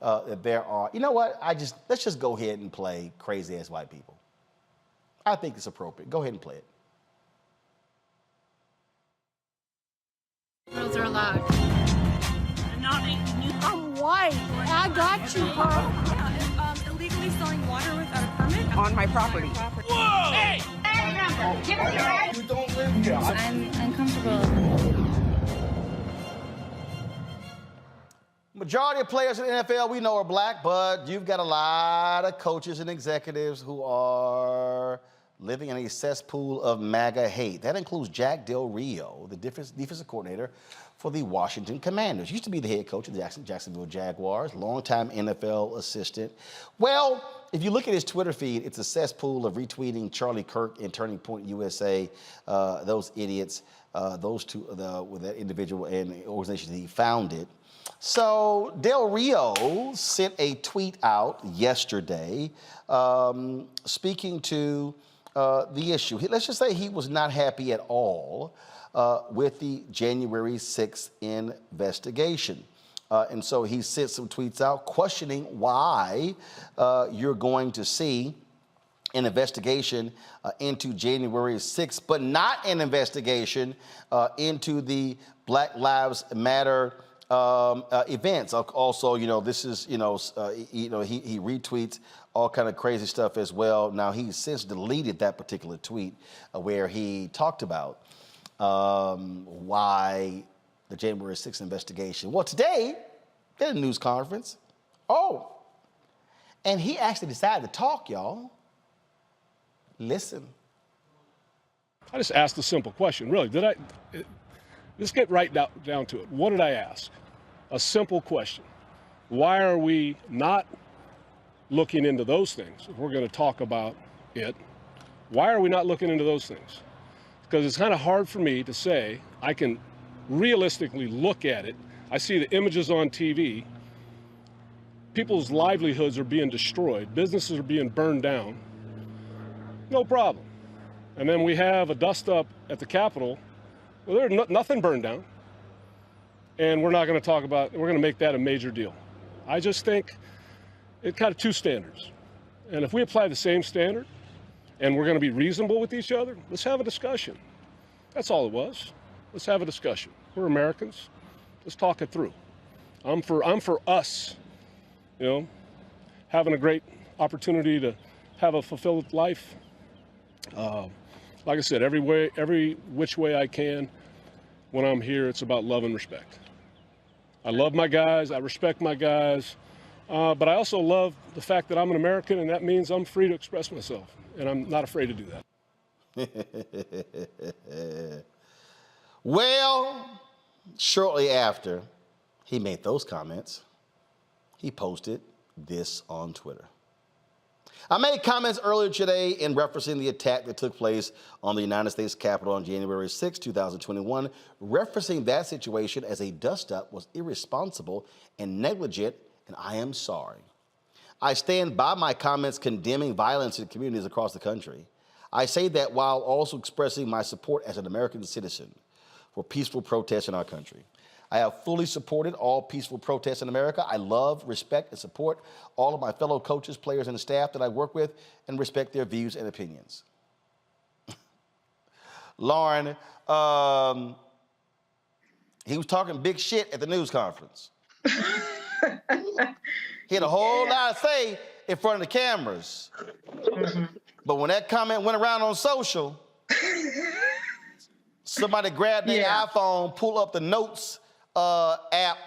that there are, you know what, let's just go ahead and play Crazy Ass White People. I think it's appropriate. Go ahead and play it. Girls are allowed. I'm white. I got you, bro. Illegally selling water without a permit on my property. Whoa! Hey! Give us your ID. You don't live here. I'm uncomfortable. Majority of players in the NFL we know are black, but you've got a lot of coaches and executives who are living in a cesspool of MAGA hate. That includes Jack Del Rio, the defensive coordinator for the Washington Commanders. Used to be the head coach of the Jacksonville Jaguars, longtime NFL assistant. Well, if you look at his Twitter feed, it's a cesspool of retweeting Charlie Kirk and Turning Point USA, those idiots, those two, with that individual and the organization he founded. So Del Rio sent a tweet out yesterday speaking to the issue. Let's just say he was not happy at all with the January 6th investigation. And so he sent some tweets out questioning why you're going to see an investigation into January 6th, but not an investigation into the Black Lives Matter events. Also, this is, he retweets all kind of crazy stuff as well. Now, he's since deleted that particular tweet where he talked about why the January 6th investigation. Well, today, they had a news conference. Oh, and he actually decided to talk, y'all. Listen. I just asked a simple question, really. Let's get right down to it. What did I ask? A simple question. Why are we not looking into those things? If we're going to talk about it, why are we not looking into those things? Because it's kind of hard for me to say I can realistically look at it. I see the images on TV. People's livelihoods are being destroyed. Businesses are being burned down. No problem. And then we have a dust-up at the Capitol. Well, there's nothing burned down. And we're not going to talk about, we're going to make that a major deal. I just think it's kind of two standards. And if we apply the same standard and we're going to be reasonable with each other, let's have a discussion. That's all it was. Let's have a discussion. We're Americans. Let's talk it through. I'm for us, having a great opportunity to have a fulfilled life. Like I said, every which way I can, when I'm here, it's about love and respect. I love my guys, I respect my guys, but I also love the fact that I'm an American, and that means I'm free to express myself, and I'm not afraid to do that. Well, shortly after he made those comments, he posted this on Twitter. I made comments earlier today in referencing the attack that took place on the United States Capitol on January 6, 2021. Referencing that situation as a dust-up was irresponsible and negligent, and I am sorry. I stand by my comments condemning violence in communities across the country. I say that while also expressing my support as an American citizen for peaceful protests in our country. I have fully supported all peaceful protests in America. I love, respect, and support all of my fellow coaches, players, and staff that I work with and respect their views and opinions. Lauren, he was talking big shit at the news conference. He had a whole lot to say in front of the cameras. But when that comment went around on social, somebody grabbed their iPhone, pulled up the notes app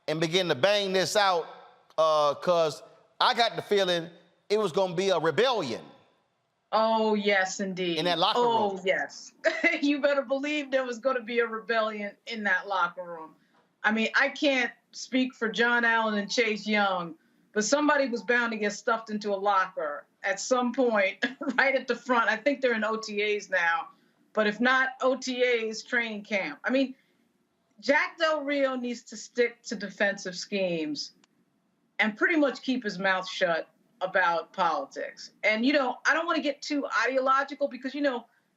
and begin to bang this out because I got the feeling it was going to be a rebellion. Oh, yes, indeed. In that locker room. Oh, yes. You better believe there was going to be a rebellion in that locker room. I mean, I can't speak for John Allen and Chase Young, but somebody was bound to get stuffed into a locker at some point right at the front. I think they're in OTAs now, but if not OTAs, training camp. I mean, Jack Del Rio needs to stick to defensive schemes and pretty much keep his mouth shut about politics. And, I don't want to get too ideological because,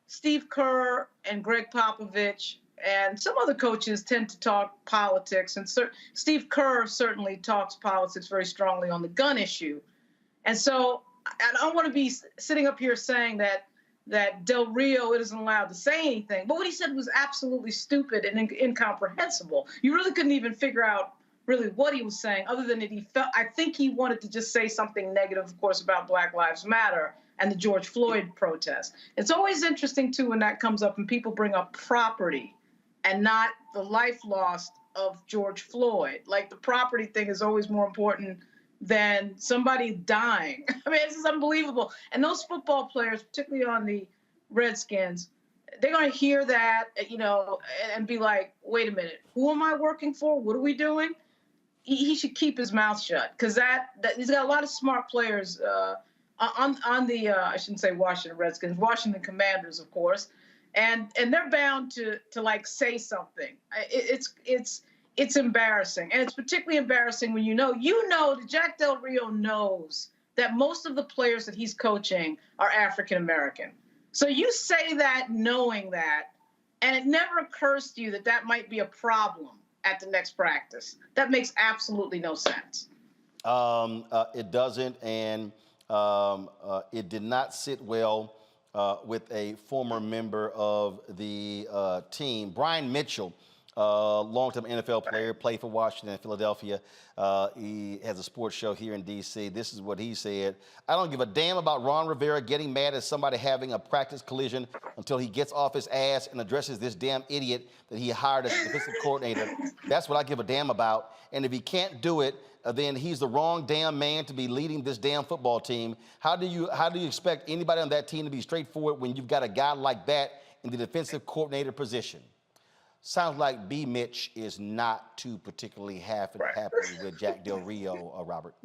Steve Kerr and Greg Popovich and some other coaches tend to talk politics. And Steve Kerr certainly talks politics very strongly on the gun issue. And so I don't want to be sitting up here saying that Del Rio isn't allowed to say anything. But what he said was absolutely stupid and incomprehensible. You really couldn't even figure out really what he was saying other than that I think he wanted to just say something negative, of course, about Black Lives Matter and the George Floyd protest. It's always interesting, too, when that comes up and people bring up property and not the life lost of George Floyd. Like, the property thing is always more important than somebody dying. I mean, this is unbelievable. And those football players, particularly on the Redskins, they're going to hear that, and be like, wait a minute, who am I working for? What are we doing? He should keep his mouth shut because he's got a lot of smart players on the, I shouldn't say Washington Redskins, Washington Commanders, of course. And they're bound to like say something. It's it's embarrassing. And it's particularly embarrassing when you know that Jack Del Rio knows that most of the players that he's coaching are African American. So you say that knowing that, and it never occurs to you that that might be a problem at the next practice. That makes absolutely no sense. It doesn't, and it did not sit well with a former member of the team, Brian Mitchell, longtime NFL player, played for Washington and Philadelphia. He has a sports show here in D.C. This is what he said. I don't give a damn about Ron Rivera getting mad at somebody having a practice collision until he gets off his ass and addresses this damn idiot that he hired as a defensive coordinator. That's what I give a damn about. And if he can't do it, then he's the wrong damn man to be leading this damn football team. How do you expect anybody on that team to be straightforward when you've got a guy like that in the defensive coordinator position? Sounds like B. Mitch is not too particularly happy with Jack Del Rio, Robert.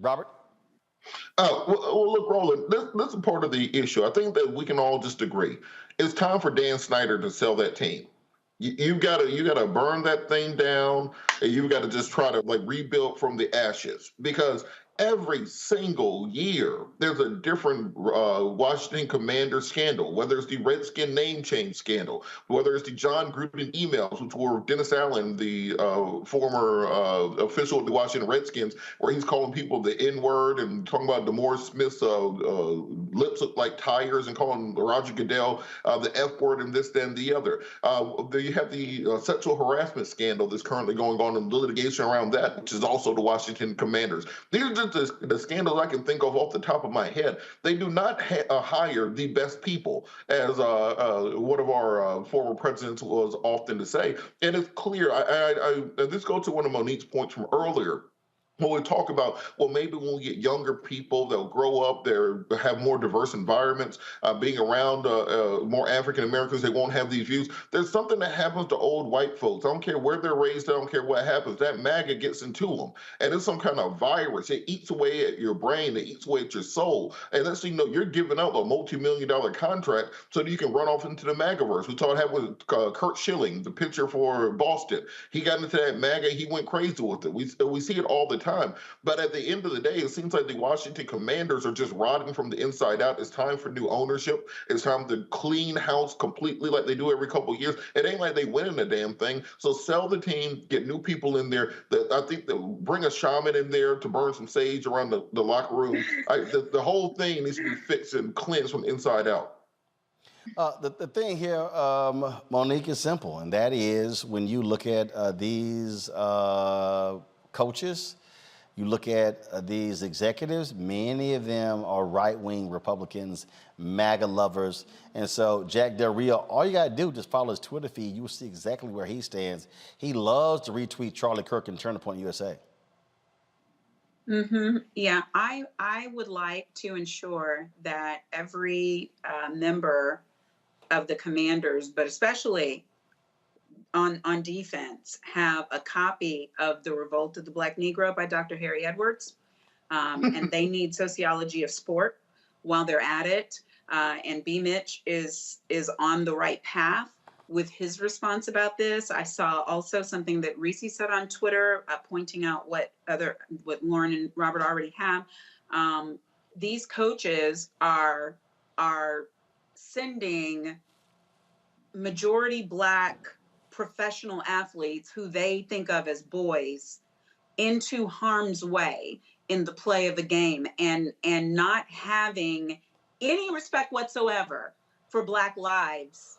Robert? Well, look, Roland, this is part of the issue. I think that we can all just agree. It's time for Dan Snyder to sell that team. You gotta burn that thing down, and you've got to just try to rebuild from the ashes, because every single year there's a different Washington Commander scandal, whether it's the Redskin name change scandal, whether it's the John Gruden emails, which were Dennis Allen, the former official of the Washington Redskins, where he's calling people the N-word and talking about DeMaurice Smith's lips look like tires, and calling Roger Goodell the F-word and this, that, and the other. You have the sexual harassment scandal that's currently going on in the litigation around that, which is also the Washington Commanders. These are just the scandals I can think of off the top of my head. They do not hire the best people, as one of our former presidents was often to say. And it's clear, this goes to one of Monique's points from earlier. When we talk about, well, maybe when we get younger people, they'll grow up, they'll have more diverse environments, being around more African Americans, they won't have these views. There's something that happens to old white folks. I don't care where they're raised, I don't care what happens. That MAGA gets into them. And it's some kind of virus. It eats away at your brain, it eats away at your soul. And that's, you're giving out a multi-million-dollar contract so that you can run off into the MAGAverse. We saw it happen with Kurt Schilling, the pitcher for Boston. He got into that MAGA, he went crazy with it. We see it all the time. But at the end of the day, it seems like the Washington Commanders are just rotting from the inside out. It's time for new ownership. It's time to clean house completely like they do every couple of years. It ain't like they winning the damn thing. So sell the team, get new people in there. I think they'll bring a shaman in there to burn some sage around the locker room. The whole thing needs to be fixed and cleansed from the inside out. The thing here, Monique, is simple, and that is when you look at these coaches, you look at these executives, many of them are right-wing Republicans, MAGA lovers. And so Jack Del Rio, all you got to do is just follow his Twitter feed. You will see exactly where he stands. He loves to retweet Charlie Kirk and Turn the Point USA. Yeah, I would like to ensure that every member of the Commanders, but especially on defense, have a copy of The Revolt of the Black Negro by Dr. Harry Edwards. And they need Sociology of Sport while they're at it. And B. Mitch is on the right path with his response about this. I saw also something that Reese said on Twitter, pointing out what Lauren and Robert already have. These coaches are sending majority Black professional athletes who they think of as boys into harm's way in the play of the game, and not having any respect whatsoever for Black lives.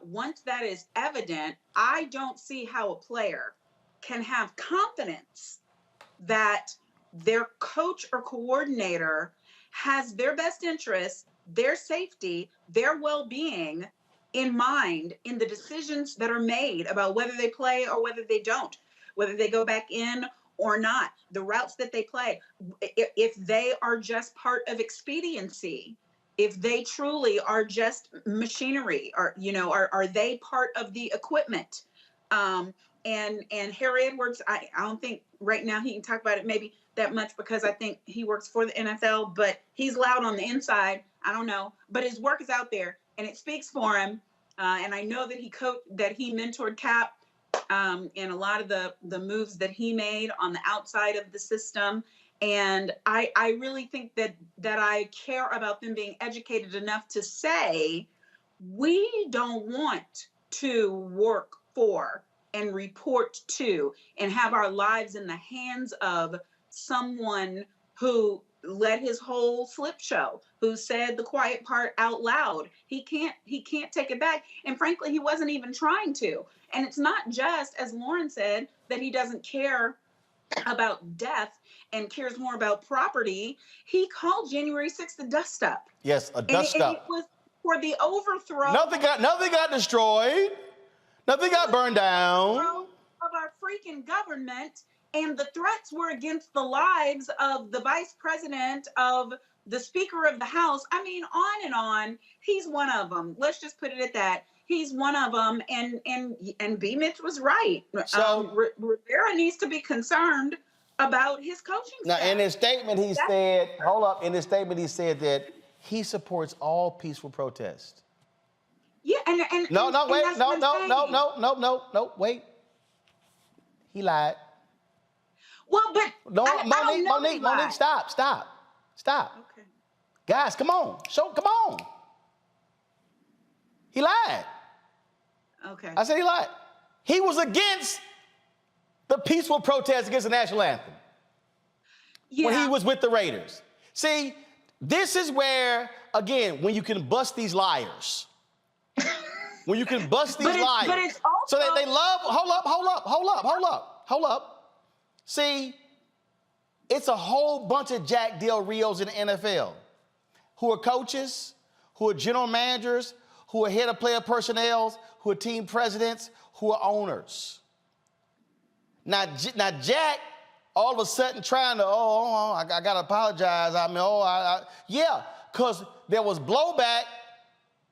Once that is evident, I don't see how a player can have confidence that their coach or coordinator has their best interests, their safety, their well-being in mind in the decisions that are made about whether they play or whether they don't, whether they go back in or not, the routes that they play, if they are just part of expediency, if they truly are just machinery, or are they part of the equipment? And Harry Edwards, I don't think right now he can talk about it maybe that much, because I think he works for the NFL, but he's loud on the inside. I don't know, but his work is out there. and it speaks for him. And I know that he mentored Cap in a lot of the moves that he made on the outside of the system. And I really think that I care about them being educated enough to say, we don't want to work for and report to and have our lives in the hands of someone who let his whole slip show, who said the quiet part out loud. He can't take it back. And frankly, he wasn't even trying to. And it's not just, as Lauren said, that he doesn't care about death and cares more about property. He called January 6th a dust up. Yes, a dust up. And it was for the overthrow. Nothing got destroyed. Nothing got burned down. Of our freaking government. And the threats were against the lives of the vice president, of the Speaker of the House. I mean, on and on. He's one of them. Let's just put it at that. He's one of them. And B. Mitch was right. So Rivera needs to be concerned about his coaching staff. Now, in his statement, he said, hold up. In his statement, he said that he supports all peaceful protests. Yeah, and wait. He lied. Well, but no, Monique, stop. Okay. Guys, come on. Come on. He lied. Okay. I said he lied. He was against the peaceful protest against the national anthem. Yeah. When he was with the Raiders. See, this is where, again, when you can bust these liars. When you can bust these liars. But it's also... So they love, hold up. See, it's a whole bunch of Jack Del Rios in the NFL who are coaches, who are general managers, who are head of player personnel, who are team presidents, who are owners. Now Jack, all of a sudden trying to, I got to apologize. I mean, yeah, because there was blowback.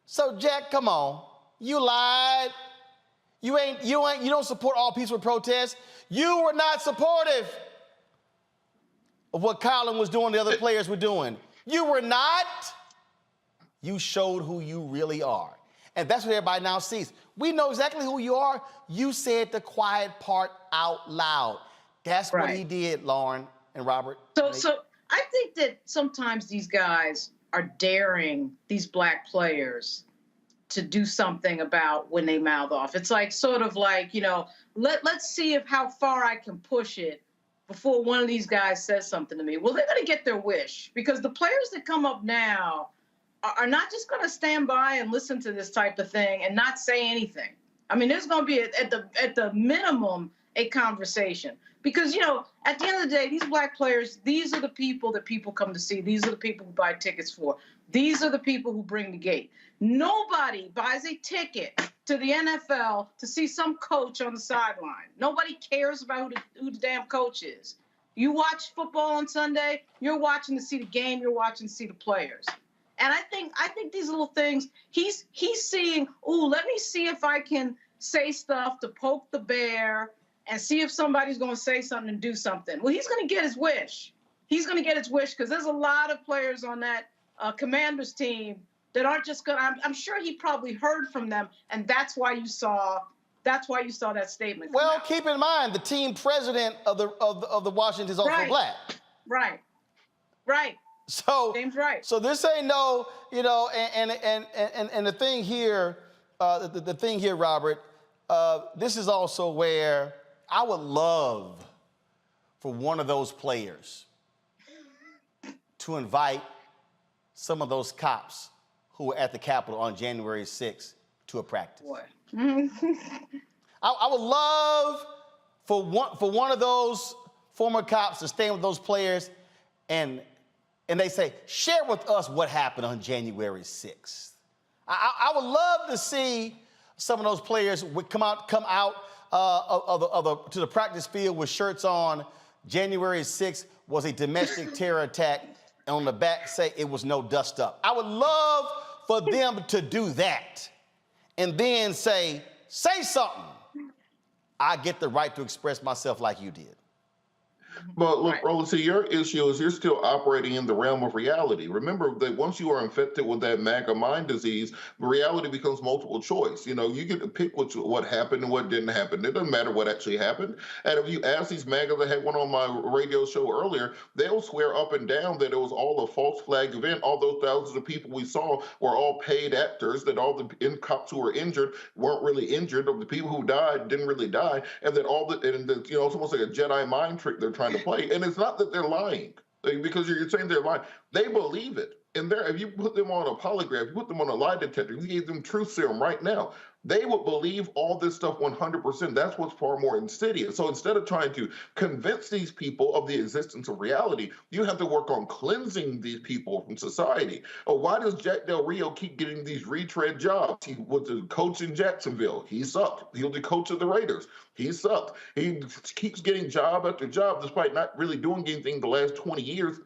So Jack, come on. You lied. You don't support all peaceful protests. You were not supportive of what Colin was doing, the other players were doing. You were not. You showed who you really are. And that's what everybody now sees. We know exactly who you are. You said the quiet part out loud. That's what he did, Lauren and Robert. So I think that sometimes these guys are daring these black players to do something about when they mouth off. It's like sort of like, let's see how far I can push it before one of these guys says something to me. Well, they're going to get their wish, because the players that come up now are not just going to stand by and listen to this type of thing and not say anything. I mean, there's going to be at the minimum a conversation, because at the end of the day, these black players, these are the people that people come to see. These are the people who buy tickets for. These are the people who bring the gate. Nobody buys a ticket to the NFL to see some coach on the sideline. Nobody cares about who the damn coach is. You watch football on Sunday, you're watching to see the game, you're watching to see the players. And I think these little things, he's seeing, let me see if I can say stuff to poke the bear and see if somebody's going to say something and do something. Well, he's going to get his wish. He's going to get his wish, because there's a lot of players on that Commanders team that aren't just going to, I'm sure he probably heard from them, and that's why you saw that statement. Well, keep in mind, the team president of the Washington is also black. Right. So James Wright. So this ain't no, and the thing here, the thing here, Robert, this is also where I would love for one of those players to invite some of those cops who were at the Capitol on January 6th to a practice. Boy. I would love for one of those former cops to stand with those players and they say, share with us what happened on January 6th. I would love to see some of those players would come out to the practice field with shirts on. January 6th was a domestic terror attack, and on the back say it was no dust up. I would love for them to do that and then say something. I get the right to express myself like you did. But look, Roland, see, your issue is you're still operating in the realm of reality. Remember that once you are infected with that MAGA mind disease, reality becomes multiple choice. You know, you get to pick what happened and what didn't happen. It doesn't matter what actually happened. And if you ask these MAGA that had one on my radio show earlier, they'll swear up and down that it was all a false flag event. All those thousands of people we saw were all paid actors, that all the cops who were injured weren't really injured, or the people who died didn't really die, and that you know, it's almost like a Jedi mind trick they're trying to play. And it's not that they're lying, because you're saying they're lying. They believe it. And if you put them on a polygraph, you put them on a lie detector, you gave them truth serum right now, they would believe all this stuff 100%. That's what's far more insidious. So instead of trying to convince these people of the existence of reality, you have to work on cleansing these people from society. Why does Jack Del Rio keep getting these retread jobs? He was the coach in Jacksonville. He sucked. He was the coach of the Raiders. He sucked. He keeps getting job after job despite not really doing anything the last 20 years.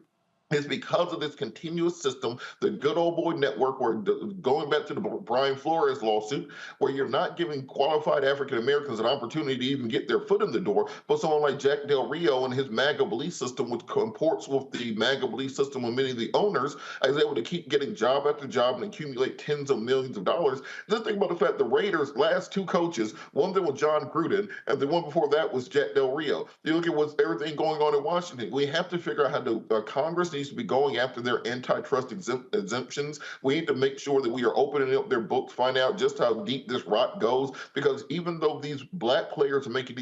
Is because of this continuous system, the good old boy network, where going back to the Brian Flores lawsuit, where you're not giving qualified African Americans an opportunity to even get their foot in the door, but someone like Jack Del Rio and his MAGA belief system, which comports with the MAGA belief system of many of the owners, is able to keep getting job after job and accumulate tens of millions of dollars. Just think about the fact the Raiders' last two coaches, one of them was John Gruden, and the one before that was Jack Del Rio. You look at what's everything going on in Washington. We have to figure out how to, Congress needs to be going after their antitrust exemptions. We need to make sure that we are opening up their books, find out just how deep this rot goes, because even though these black players are making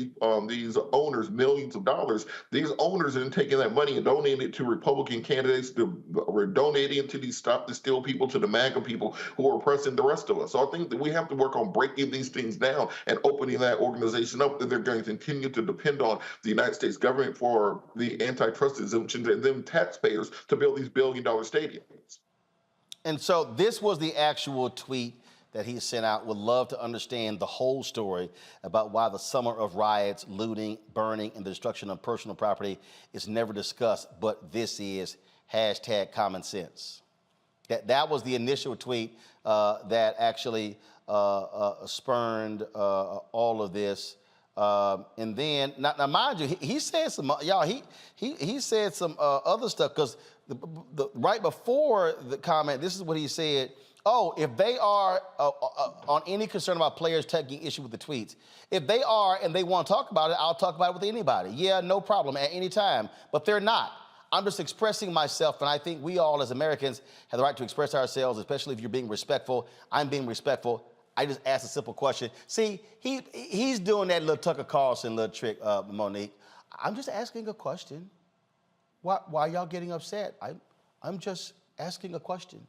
these owners millions of dollars, these owners are taking that money and donating it to Republican candidates, we're donating it to these Stop the Steal people, to the MAGA people who are oppressing the rest of us. So I think that we have to work on breaking these things down and opening that organization up, that they're going to continue to depend on the United States government for the antitrust exemptions, and then taxpayers to build these billion-dollar stadiums. And so this was the actual tweet that he sent out. Would love to understand the whole story about why the summer of riots, looting, burning, and the destruction of personal property is never discussed, but this is #common sense. That was the initial tweet that actually spurned all of this. And then, now mind you, he said some, y'all, he said some other stuff, because right before the comment, this is what he said. Oh, if they are on any concern about players taking issue with the tweets, if they are and they want to talk about it, I'll talk about it with anybody. Yeah, no problem, at any time. But they're not. I'm just expressing myself, and I think we all as Americans have the right to express ourselves, especially if you're being respectful. I'm being respectful. I just asked a simple question. See, he's doing that little Tucker Carlson little trick, Monique. I'm just asking a question. Why y'all getting upset? I'm just asking a question.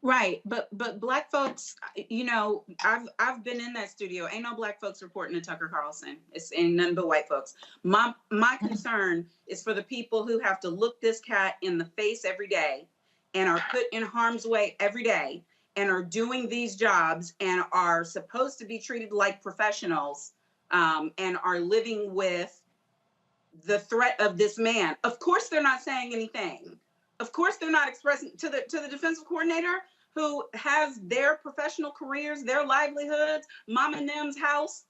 Right, but black folks, you know, I've been in that studio. Ain't no black folks reporting to Tucker Carlson. Ain't nothing but white folks. My concern is for the people who have to look this cat in the face every day, and are put in harm's way every day, and are doing these jobs and are supposed to be treated like professionals, and are living with the threat of this man. Of course, they're not saying anything. Of course, they're not expressing to the defensive coordinator, who has their professional careers, their livelihoods, Mama Nim's house,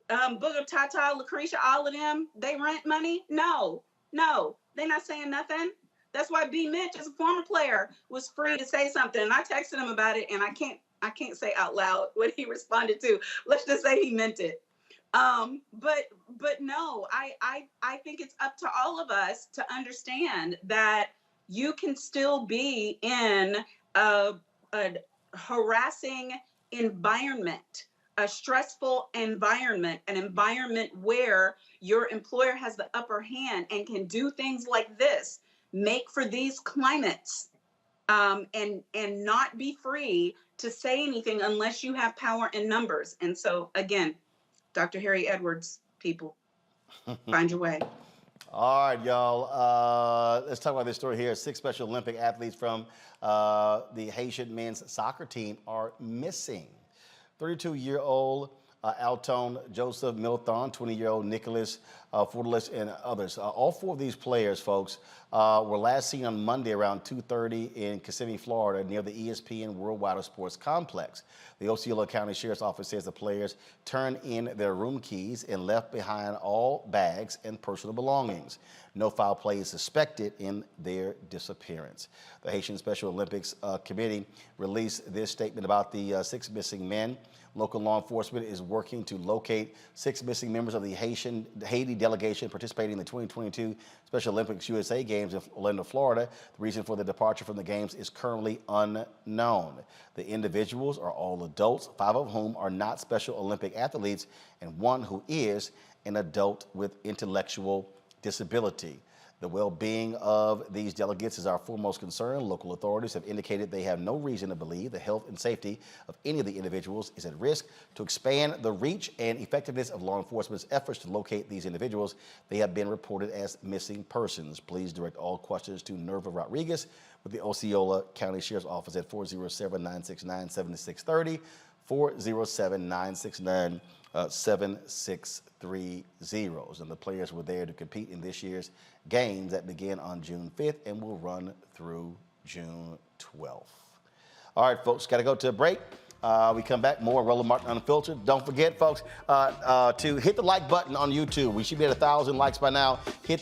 Booger Tata, Lucretia, all of them, they rent money? No, they're not saying nothing. That's why B. Mitch, as a former player, was free to say something. And I texted him about it, and I can't say out loud what he responded to. Let's just say he meant it. But no, I think it's up to all of us to understand that you can still be in a harassing environment, a stressful environment, an environment where your employer has the upper hand and can do things like this, make for these climates, and not be free to say anything unless you have power in numbers. And so again, Dr. Harry Edwards, people, find your way. All right, y'all. Let's talk about this story here. 6 Special Olympic athletes from the Haitian men's soccer team are missing. 32-year-old Alton Joseph Milthon, 20-year-old Nicholas Fortalist and others. All four of these players, folks, were last seen on Monday around 2:30 in Kissimmee, Florida, near the ESPN Worldwide Sports Complex. The Osceola County Sheriff's Office says the players turned in their room keys and left behind all bags and personal belongings. No foul play is suspected in their disappearance. The Haitian Special Olympics Committee released this statement about the 6 missing men. Local law enforcement is working to locate 6 missing members of the Haiti delegation participating in the 2022 Special Olympics USA Games in Orlando, Florida. The reason for the departure from the games is currently unknown. The individuals are all adults, 5 of whom are not Special Olympic athletes, and 1 who is an adult with intellectual disability. The well-being of these delegates is our foremost concern. Local authorities have indicated they have no reason to believe the health and safety of any of the individuals is at risk. To expand the reach and effectiveness of law enforcement's efforts to locate these individuals, they have been reported as missing persons. Please direct all questions to Nerva Rodriguez with the Osceola County Sheriff's Office at 407-969-7630, 407-969-7630. And the players were there to compete in this year's games that begin on June 5th and will run through June 12th. All right, folks, got to go to a break. We come back, more Roland Martin Unfiltered. Don't forget, folks, to hit the like button on YouTube. We should be at 1,000 likes by now. Hit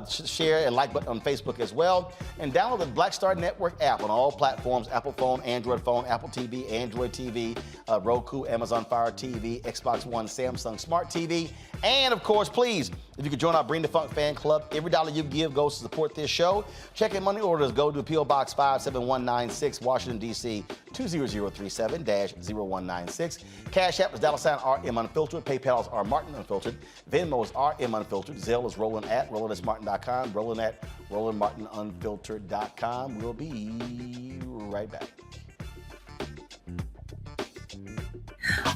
share and like button on Facebook as well. And download the Black Star Network app on all platforms: Apple phone, Android phone, Apple TV, Android TV, Roku, Amazon Fire TV, Xbox One, Samsung Smart TV. And, of course, please, if you could join our Bring the Funk fan club, every dollar you give goes to support this show. Check in money orders. Go to P.O. Box 57196, Washington, D.C., 20037-0196. Cash App is $RM Unfiltered. PayPal is R Martin Unfiltered. Venmo is RM Unfiltered. Zelle is Roland@RolandSMartin.com. Roland@RolandMartinUnfiltered.com. We'll be right back.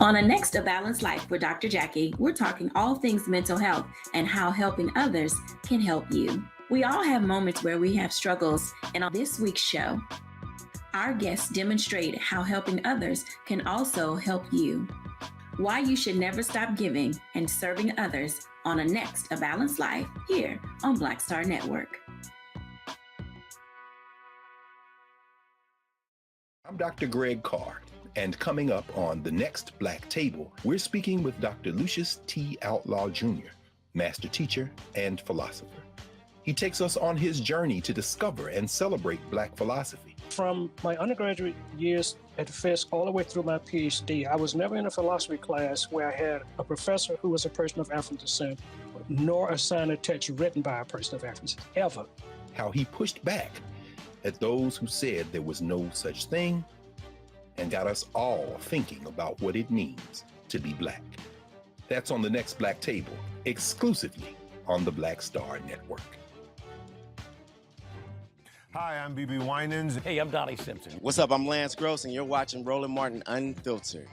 On the next A Balanced Life with Dr. Jackie, we're talking all things mental health and how helping others can help you. We all have moments where we have struggles, and on this week's show, our guests demonstrate how helping others can also help you. Why you should never stop giving and serving others on the next A Balanced Life here on Black Star Network. I'm Dr. Greg Carr, and coming up on the next Black Table, we're speaking with Dr. Lucius T. Outlaw Jr., master teacher and philosopher. He takes us on his journey to discover and celebrate Black philosophy. From my undergraduate years at Fisk all the way through my PhD, I was never in a philosophy class where I had a professor who was a person of African descent, nor a sign of text written by a person of African descent, ever. How he pushed back at those who said there was no such thing, and got us all thinking about what it means to be Black. That's on the next Black Table, exclusively on the Black Star Network. Hi, I'm BB Winans. Hey, I'm Donnie Simpson. What's up? I'm Lance Gross, and you're watching Roland Martin Unfiltered.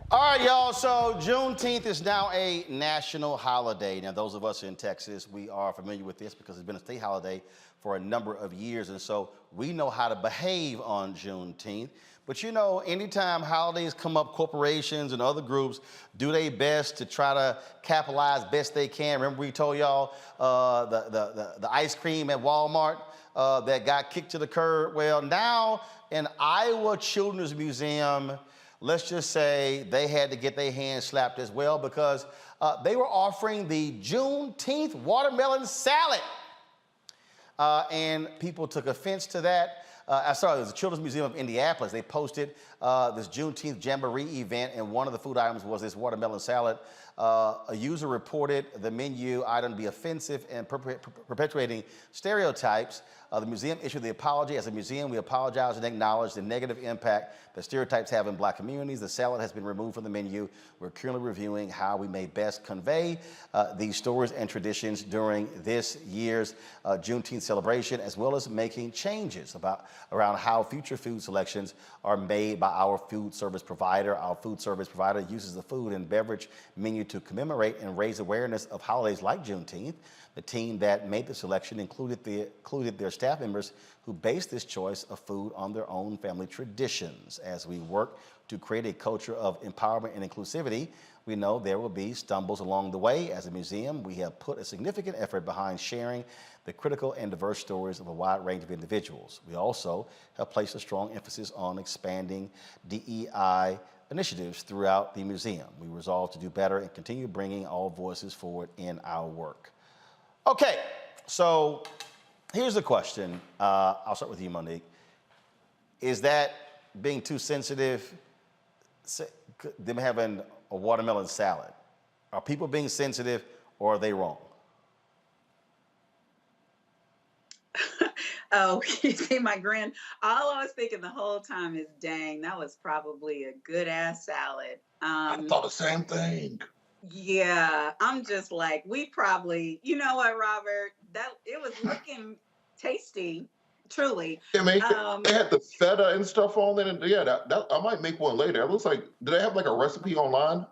All right, y'all, so Juneteenth is now a national holiday. Now, those of us in Texas, we are familiar with this because it's been a state holiday for a number of years, and so we know how to behave on Juneteenth. But you know, anytime holidays come up, corporations and other groups do their best to try to capitalize best they can. Remember we told y'all the ice cream at Walmart that got kicked to the curb? Well, now in Iowa Children's Museum, let's just say they had to get their hands slapped as well because they were offering the Juneteenth watermelon salad. And people took offense to that. It was the Children's Museum of Indianapolis. They posted this Juneteenth Jamboree event, and one of the food items was this watermelon salad. A user reported the menu item to be offensive and perpetuating stereotypes. The museum issued the apology. As a museum, we apologize and acknowledge the negative impact that stereotypes have in Black communities. The salad has been removed from the menu. We're currently reviewing how we may best convey these stories and traditions during this year's Juneteenth celebration, as well as making changes around how future food selections are made by our food service provider. Our food service provider uses the food and beverage menu to commemorate and raise awareness of holidays like Juneteenth. The team that made the selection included their staff members who based this choice of food on their own family traditions. As we work to create a culture of empowerment and inclusivity, we know there will be stumbles along the way. As a museum, we have put a significant effort behind sharing the critical and diverse stories of a wide range of individuals. We also have placed a strong emphasis on expanding DEI initiatives throughout the museum. We resolve to do better and continue bringing all voices forward in our work. Okay, so here's the question. I'll start with you, Monique. Is that being too sensitive, them having a watermelon salad? Are people being sensitive or are they wrong? Oh, you see my grin? All I was thinking the whole time is, dang, that was probably a good ass salad. I thought the same thing. Yeah, I'm just like, we probably, you know what, Robert? That it was looking tasty, truly. Yeah, man, they had the feta and stuff on it, and yeah, that I might make one later. It looks like, do they have like a recipe online?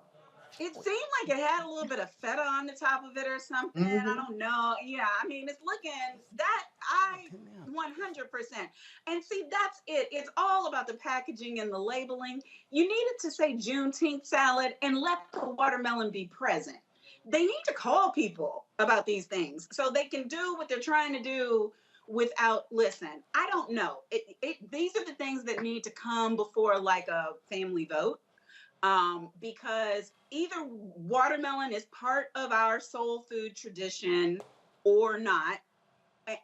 It seemed like it had a little bit of feta on the top of it or something. I don't know. Yeah, I mean, it's looking that 100%. And see, that's it. It's all about the packaging and the labeling. You needed to say Juneteenth salad and let the watermelon be present. They need to call people about these things so they can do what they're trying to do without, listen, I don't know. These are the things that need to come before like a family vote. Because either watermelon is part of our soul food tradition or not,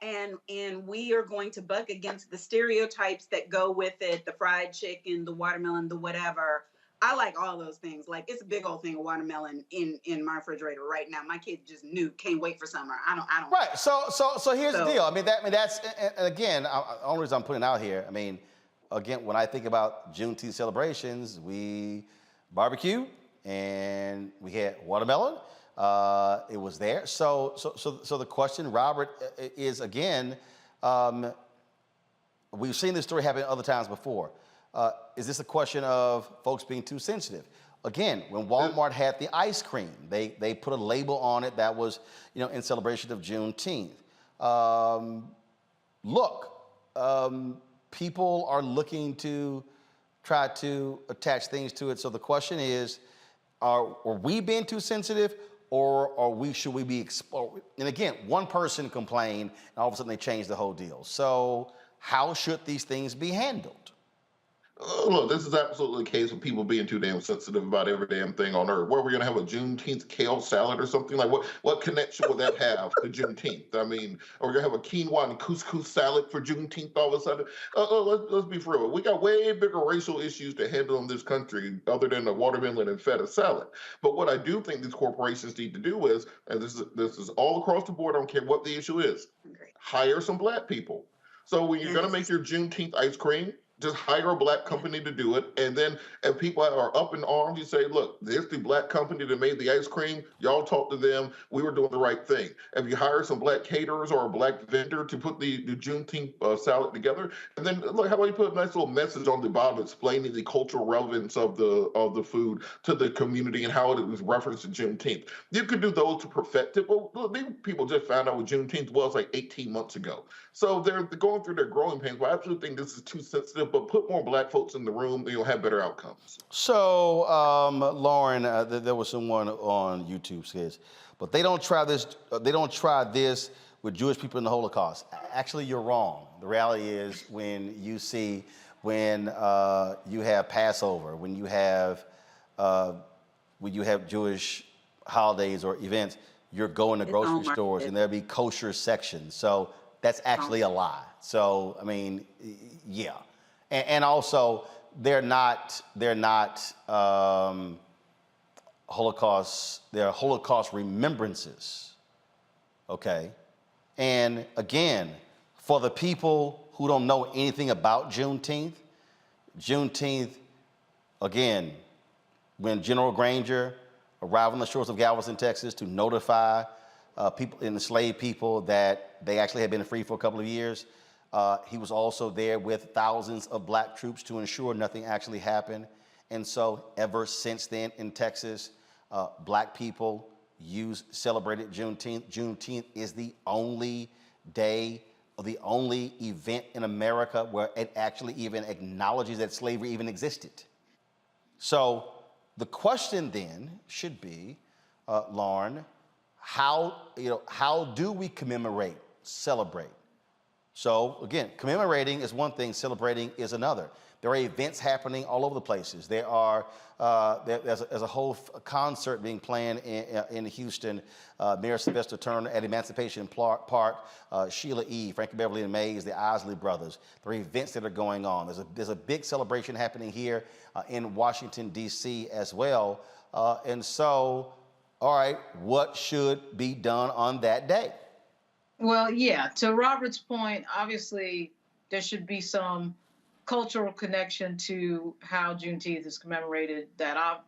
and we are going to buck against the stereotypes that go with it, the fried chicken, the watermelon, the whatever. I like all those things. Like, it's a big old thing of watermelon in my refrigerator right now. My kids just can't wait for summer. I don't. Right. So here's the deal. I mean, that's and again, the only reason I'm putting it out here. I mean, again, when I think about Juneteenth celebrations, we barbecue and we had watermelon. It was there. So the question, Robert, is again, we've seen this story happen other times before. Is this a question of folks being too sensitive? Again, when Walmart had the ice cream, they put a label on it that was, in celebration of Juneteenth. People are looking to try to attach things to it. So the question is, are we being too sensitive, or should we be exposed? And again, one person complained, and all of a sudden they changed the whole deal. So how should these things be handled? Look, this is absolutely the case of people being too damn sensitive about every damn thing on earth. Where we're going to have a Juneteenth kale salad or something? Like, what connection would that have to Juneteenth? I mean, are we going to have a quinoa and couscous salad for Juneteenth all of a sudden? Let's be for real. We got way bigger racial issues to handle in this country other than the watermelon and feta salad. But what I do think these corporations need to do is, and this is all across the board, I don't care what the issue is, hire some Black people. So when you're going to make your Juneteenth ice cream, just hire a Black company to do it. And then if people are up in arms, you say, look, there's the Black company that made the ice cream. Y'all talk to them. We were doing the right thing. If you hire some Black caterers or a Black vendor to put the Juneteenth salad together, and then look, how about you put a nice little message on the bottom explaining the cultural relevance of the food to the community and how it was referenced to Juneteenth. You could do those to perfect it. Well, these people just found out what Juneteenth was like 18 months ago. So they're going through their growing pains. But I absolutely think this is too sensitive. But put more Black folks in the room, and you'll have better outcomes. So, Lauren, there was someone on YouTube says, but they don't try this. They don't try this with Jewish people in the Holocaust. Actually, you're wrong. The reality is, when you have Passover, when you have Jewish holidays or events, you're going to grocery stores and there'll be kosher sections. So that's actually a lie. So I mean, yeah. And also, they're not Holocaust remembrances, okay? And again, for the people who don't know anything about Juneteenth, again, when General Granger arrived on the shores of Galveston, Texas to notify enslaved people that they actually had been free for a couple of years, he was also there with thousands of black troops to ensure nothing actually happened. And so ever since then in Texas, black people celebrated Juneteenth. Juneteenth is the only day or the only event in America where it actually even acknowledges that slavery even existed. So the question then should be, Lauren, how do we commemorate, celebrate? So again, commemorating is one thing, celebrating is another. There are events happening all over the places. There's a whole concert being planned in Houston. Mayor Sylvester Turner at Emancipation Park, Sheila E., Frankie Beverly and Mays, the Isley Brothers. There are events that are going on. There's a big celebration happening here in Washington, D.C. as well. And so, all right, what should be done on that day? Well, yeah, to Robert's point, obviously there should be some cultural connection to how Juneteenth is commemorated that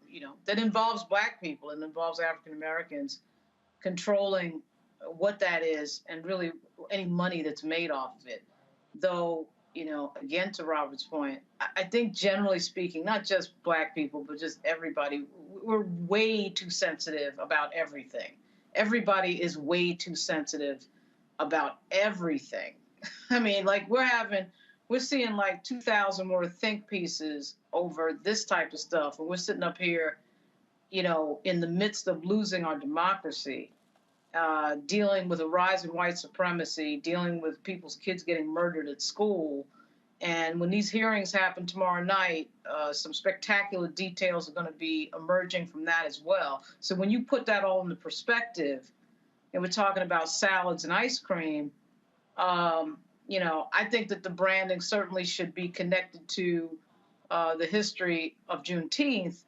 involves Black people and involves African Americans controlling what that is and really any money that's made off of it. Though, again, to Robert's point, I think generally speaking, not just Black people, but just everybody, we're way too sensitive about everything. Everybody is way too sensitive about everything. I mean, like we're seeing like 2,000 more think pieces over this type of stuff. And we're sitting up here, in the midst of losing our democracy, dealing with a rise in white supremacy, dealing with people's kids getting murdered at school. And when these hearings happen tomorrow night, some spectacular details are going to be emerging from that as well. So when you put that all into perspective, and we're talking about salads and ice cream, I think that the branding certainly should be connected to the history of Juneteenth,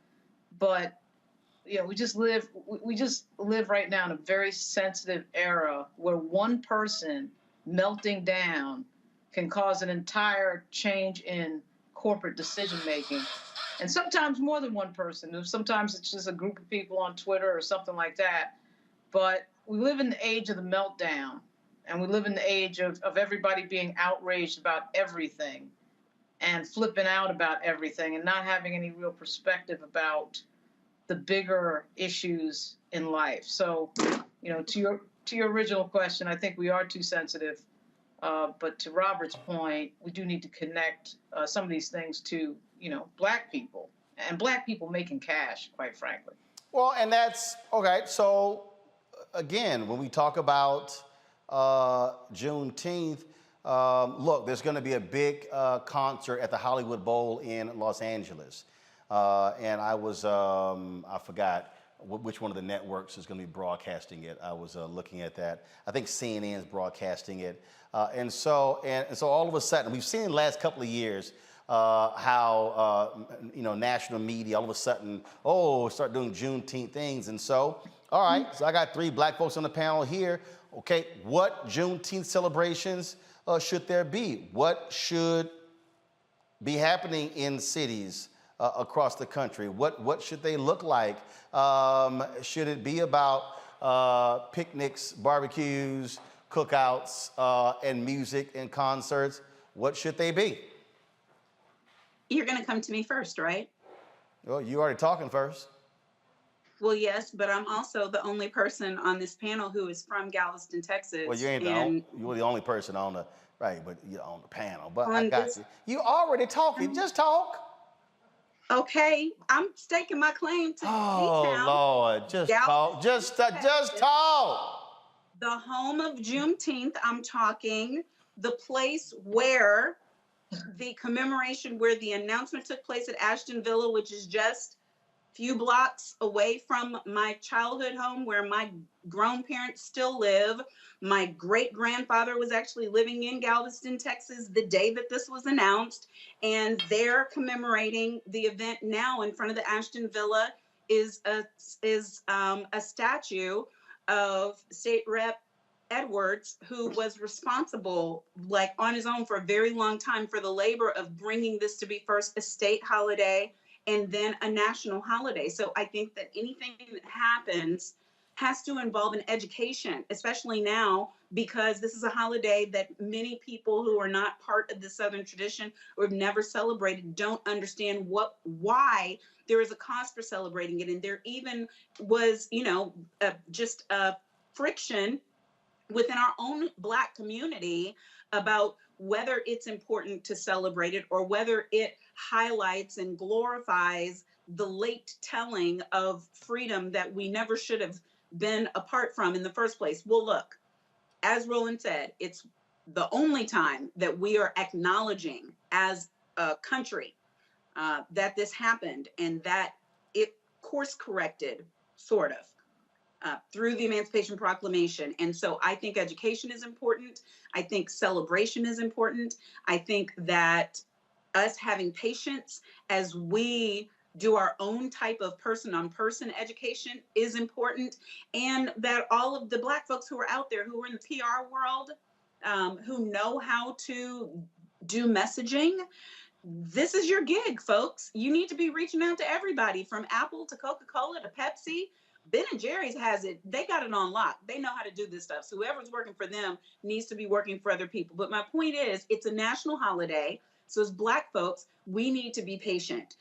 but we just live right now in a very sensitive era where one person melting down can cause an entire change in corporate decision making, and sometimes more than one person. Sometimes it's just a group of people on Twitter or something like that. But we live in the age of the meltdown. And we live in the age of everybody being outraged about everything and flipping out about everything and not having any real perspective about the bigger issues in life. So, to your original question, I think we are too sensitive. But to Robert's point, we do need to connect some of these things to, Black people and Black people making cash, quite frankly. Well, and that's, okay, so again, when we talk about Juneteenth, look, there's going to be a big concert at the Hollywood Bowl in Los Angeles. And I was, I forgot which one of the networks is going to be broadcasting it. I was looking at that. I think CNN is broadcasting it. And so all of a sudden, we've seen in the last couple of years how, national media all of a sudden, start doing Juneteenth things. And so, all right, so I got 3 Black folks on the panel here. Okay, what Juneteenth celebrations should there be? What should be happening in cities across the country? What should they look like? Should it be about picnics, barbecues, cookouts, and music and concerts? What should they be? You're going to come to me first, right? Well, you already talking first. Well, yes, but I'm also the only person on this panel who is from Galveston, Texas. Well, you ain't you were the only person on the but you're on the panel. But I got you. You already talking. Just talk. Okay, I'm staking my claim to D-Town. Lord, just talk. Just talk. The home of Juneteenth. I'm talking the place where the commemoration, where the announcement took place at Ashton Villa, which is just few blocks away from my childhood home where my grown parents still live. My great-grandfather was actually living in Galveston, Texas, the day that this was announced, and they're commemorating the event now in front of the Ashton Villa is a statue of State Rep Edwards, who was responsible, like on his own for a very long time, for the labor of bringing this to be first a state holiday and then a national holiday. So I think that anything that happens has to involve an education, especially now, because this is a holiday that many people who are not part of the Southern tradition or have never celebrated don't understand why there is a cost for celebrating it. And there even was, just a friction within our own Black community about whether it's important to celebrate it or whether it highlights and glorifies the late telling of freedom that we never should have been apart from in the first place. Well, look, as Roland said, it's the only time that we are acknowledging as a country that this happened and that it course corrected, sort of. Through the Emancipation Proclamation. And so I think education is important. I think celebration is important. I think that us having patience as we do our own type of person-on-person education is important. And that all of the Black folks who are out there, who are in the PR world, who know how to do messaging, this is your gig, folks. You need to be reaching out to everybody, from Apple to Coca-Cola to Pepsi. Ben and Jerry's has it. They got it on lock. They know how to do this stuff. So whoever's working for them needs to be working for other people. But my point is, it's a national holiday. So as Black folks, we need to be patient.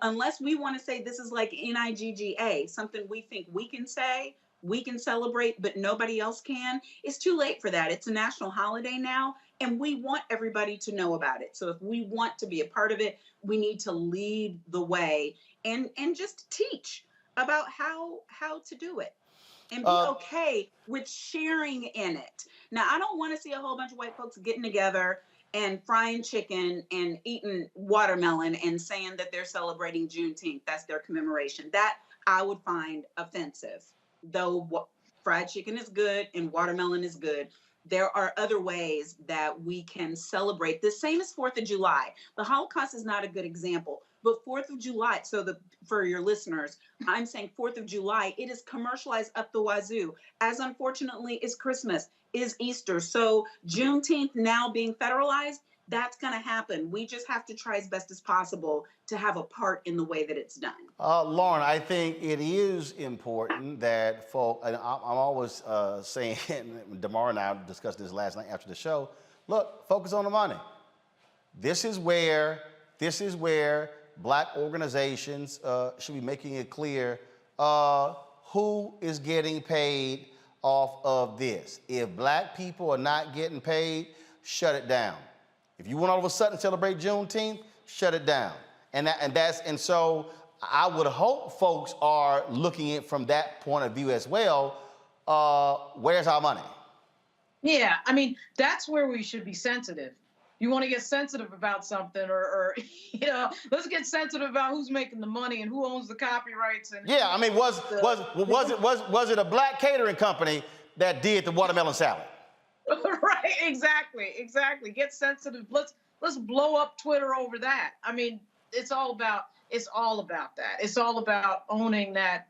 Unless we want to say this is like NIGGA, something we think we can say, we can celebrate, but nobody else can, it's too late for that. It's a national holiday now, and we want everybody to know about it. So if we want to be a part of it, we need to lead the way and just teach about how to do it and be okay with sharing in it. Now, I don't want to see a whole bunch of white folks getting together and frying chicken and eating watermelon and saying that they're celebrating Juneteenth. That's their commemoration. That I would find offensive. Though fried chicken is good and watermelon is good, there are other ways that we can celebrate. The same as 4th of July. The Holocaust is not a good example, but 4th of July, for your listeners, I'm saying 4th of July, it is commercialized up the wazoo, as unfortunately is Christmas, is Easter. So Juneteenth now being federalized, that's going to happen. We just have to try as best as possible to have a part in the way that it's done. Lauren, I think it is important that and I'm always saying, Damar and I discussed this last night after the show, look, focus on the money. This is where Black organizations should be making it clear who is getting paid off of this. If Black people are not getting paid, shut it down. If you want all of a sudden celebrate Juneteenth, shut it down. And so I would hope folks are looking at it from that point of view as well. Where's our money? Yeah, I mean, that's where we should be sensitive. You want to get sensitive about something, or let's get sensitive about who's making the money and who owns the copyrights. And yeah, I mean, was it a Black catering company that did the watermelon salad? Right, exactly. Get sensitive. Let's blow up Twitter over that. I mean, it's all about that. It's all about owning that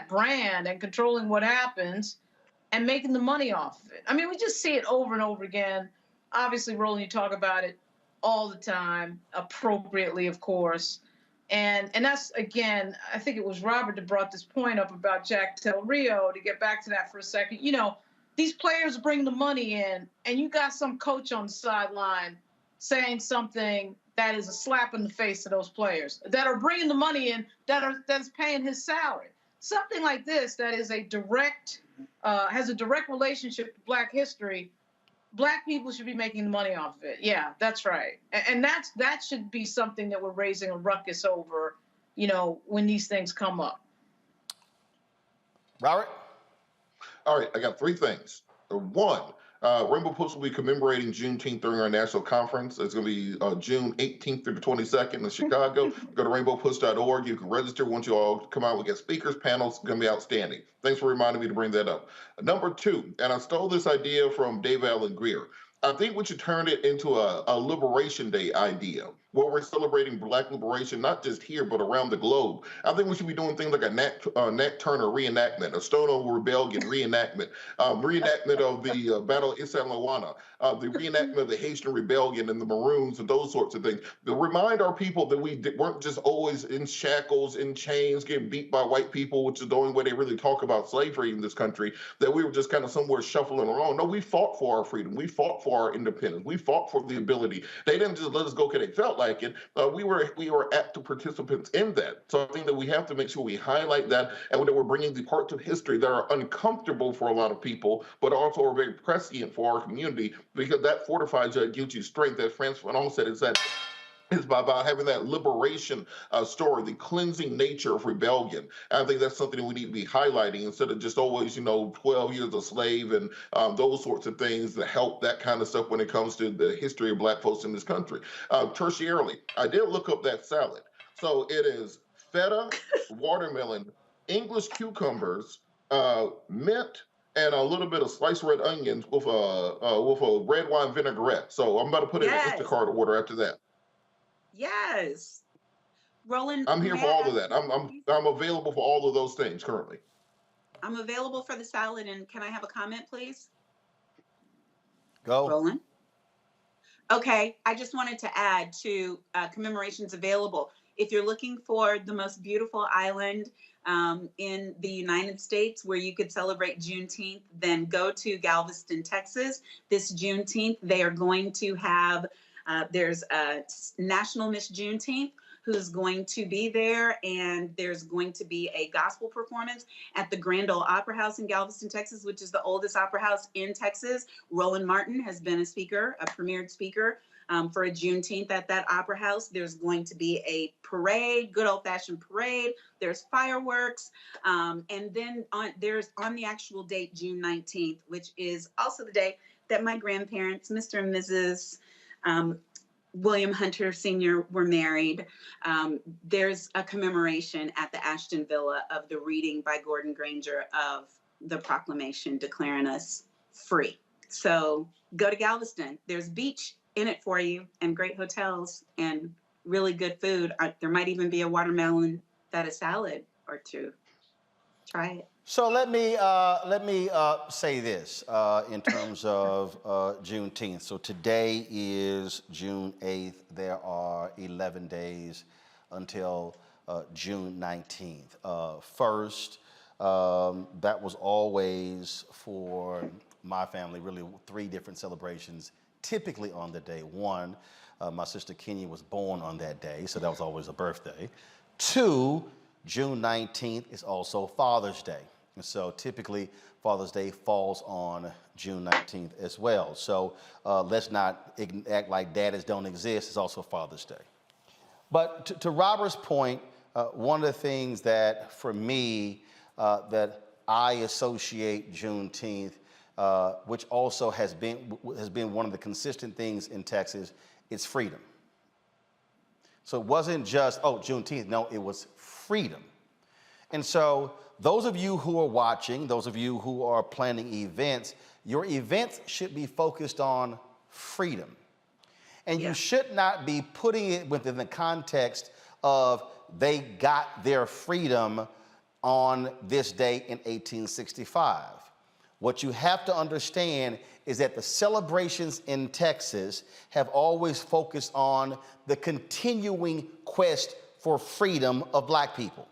brand and controlling what happens and making the money off of it. I mean, we just see it over and over again. Obviously, Roland, you talk about it all the time, appropriately, of course. And that's, again, I think it was Robert that brought this point up about Jack Del Rio, to get back to that for a second. These players bring the money in, and you got some coach on the sideline saying something that is a slap in the face to those players that are bringing the money in, that's paying his salary. Something like this that is has a direct relationship to Black history. Black people should be making the money off of it. Yeah, that's right. And that should be something that we're raising a ruckus over, when these things come up. Robert? All right, I got 3 things. One, Rainbow Push will be commemorating Juneteenth during our national conference. It's going to be June 18th through the 22nd in Chicago. Go to rainbowpush.org. You can register. Once you all come out, we get speakers, panels. It's going to be outstanding. Thanks for reminding me to bring that up. Number 2, and I stole this idea from Dave Allen Greer. I think we should turn it into a Liberation Day idea. where we're celebrating Black liberation, not just here, but around the globe. I think we should be doing things like a Nat Turner reenactment, a Stonewall Rebellion reenactment, reenactment of the Battle of Isandlwana, the reenactment of the Haitian Rebellion and the Maroons and those sorts of things. To remind our people that we weren't just always in shackles, in chains, getting beat by white people, which is the only way they really talk about slavery in this country, that we were just kind of somewhere shuffling around. No, we fought for our freedom. We fought for our independence. We fought for the ability. They didn't just let us go because they felt like it. We were active participants in that. So I think that we have to make sure we highlight that, and that we're bringing the parts of history that are uncomfortable for a lot of people, but also are very prescient for our community, because that fortifies you, gives you strength. As Frantz Fanon said, is by having that liberation story, the cleansing nature of rebellion. And I think that's something that we need to be highlighting instead of just always, 12 years a slave and those sorts of things that help that kind of stuff when it comes to the history of Black folks in this country. Tertiarily, I did look up that salad. So it is feta, watermelon, English cucumbers, mint, and a little bit of sliced red onions with a red wine vinaigrette. So I'm about to put in an Instacart order after that. Yes. Roland, I'm here for all of that. I'm available for all of those things currently. I'm available for the salad, and can I have a comment, please? Go. Roland? Okay, I just wanted to add to commemorations available. If you're looking for the most beautiful island in the United States where you could celebrate Juneteenth, then go to Galveston, Texas. This Juneteenth, they are going to have there's a National Miss Juneteenth who's going to be there, and there's going to be a gospel performance at the Grand Ole Opera House in Galveston, Texas, which is the oldest opera house in Texas. Roland Martin has been a speaker, a premiered speaker for a Juneteenth at that opera house. There's going to be a parade, good old-fashioned parade. There's fireworks, and then there's on the actual date, June 19th, which is also the day that my grandparents, Mr. and Mrs. William Hunter Sr. were married. There's a commemoration at the Ashton Villa of the reading by Gordon Granger of the proclamation declaring us free. So go to Galveston. There's beach in it for you, and great hotels and really good food. There might even be a watermelon feta salad or two. Try it. So let me say this in terms of Juneteenth. So today is June 8th. There are 11 days until June 19th. First, that was always for my family really 3 different celebrations, typically on the day. 1, my sister Kenya was born on that day, so that was always a birthday. 2, June 19th is also Father's Day. And so typically Father's Day falls on June 19th as well. So let's not act like daddies don't exist. It's also Father's Day. But to Robert's point, one of the things that for me that I associate Juneteenth, which also has been one of the consistent things in Texas, it's freedom. So it wasn't just, oh, Juneteenth. No, it was freedom. And so those of you who are watching, those of you who are planning events, your events should be focused on freedom. And you should not be putting it within the context of they got their freedom on this day in 1865. What you have to understand is that the celebrations in Texas have always focused on the continuing quest for freedom of Black people.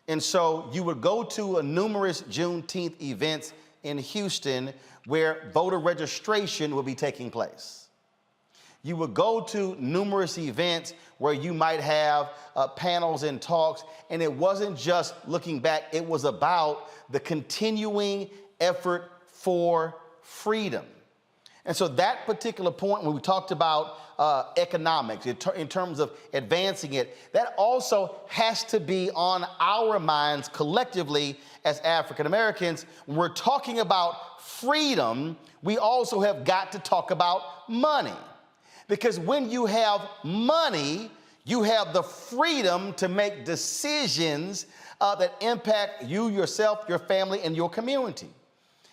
And so you would go to numerous Juneteenth events in Houston where voter registration will be taking place. You would go to numerous events where you might have panels and talks, and it wasn't just looking back, it was about the continuing effort for freedom. And so that particular point, when we talked about economics, in terms of advancing it, that also has to be on our minds collectively as African Americans. When we're talking about freedom, we also have got to talk about money. Because when you have money, you have the freedom to make decisions that impact you, yourself, your family, and your community.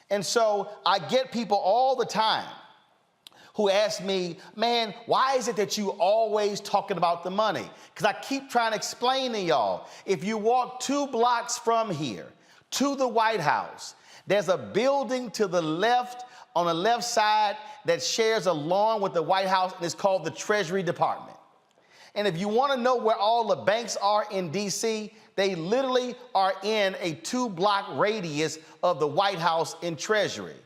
And so I get people all the time who ask me, man, why is it that you always talking about the money? Because I keep trying to explain to y'all, if you walk 2 blocks from here to the White House, there's a building to the left, on the left side, that shares a lawn with the White House, and it's called the Treasury Department. And if you want to know where all the banks are in D.C., they literally are in a 2-block radius of the White House and Treasury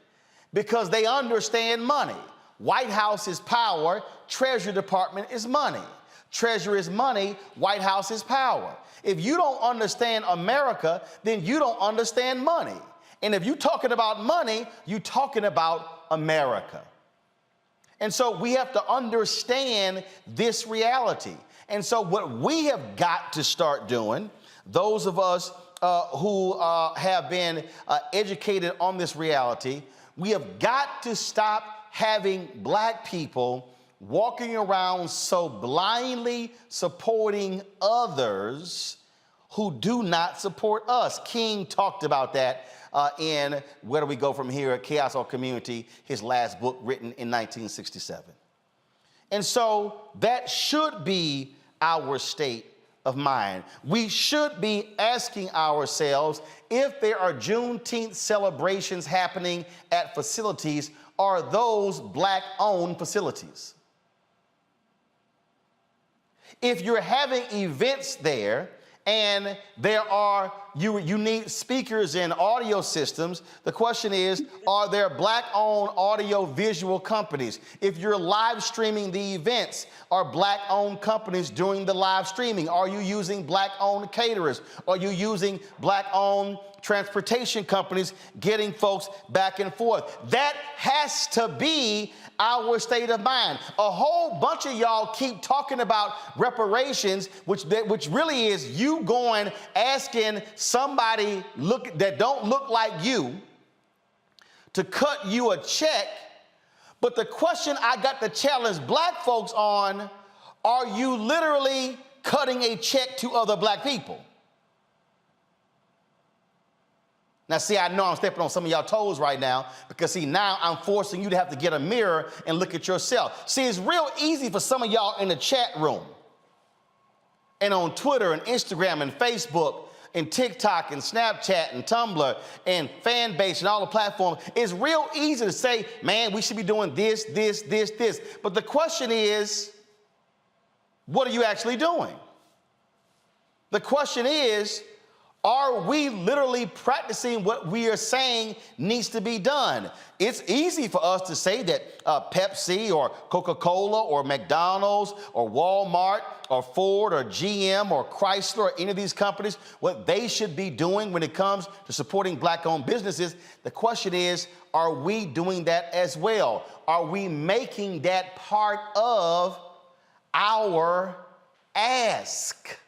because they understand money. White House is power, Treasury Department is money. Treasury is money, White House is power. If you don't understand America, then you don't understand money. And if you're talking about money, you're talking about America. And so we have to understand this reality. And so what we have got to start doing, those of us who have been educated on this reality, we have got to stop having black people walking around so blindly supporting others who do not support us. King talked about that in Where Do We Go From Here, Chaos or Community, his last book written in 1967. And so that should be our state of mind. We should be asking ourselves if there are Juneteenth celebrations happening at facilities, are those black-owned facilities? If you're having events there and you need speakers and audio systems, the question is, are there black-owned audio visual companies? If you're live streaming the events, are black-owned companies doing the live streaming? Are you using black-owned caterers? Are you using black-owned transportation companies getting folks back and forth? That has to be our state of mind. A whole bunch of y'all keep talking about reparations, which really is you going asking somebody that don't look like you to cut you a check. But the question I got to challenge black folks on, are you literally cutting a check to other black people? Now, see, I know I'm stepping on some of y'all toes right now because, see, now I'm forcing you to have to get a mirror and look at yourself. See, it's real easy for some of y'all in the chat room and on Twitter and Instagram and Facebook and TikTok and Snapchat and Tumblr and fan base and all the platforms. It's real easy to say, man, we should be doing this, this, this, this. But the question is, what are you actually doing? The question is, are we literally practicing what we are saying needs to be done? It's easy for us to say that Pepsi or Coca-Cola or McDonald's or Walmart or Ford or GM or Chrysler or any of these companies, what they should be doing when it comes to supporting black-owned businesses. The question is, are we doing that as well? Are we making that part of our ask?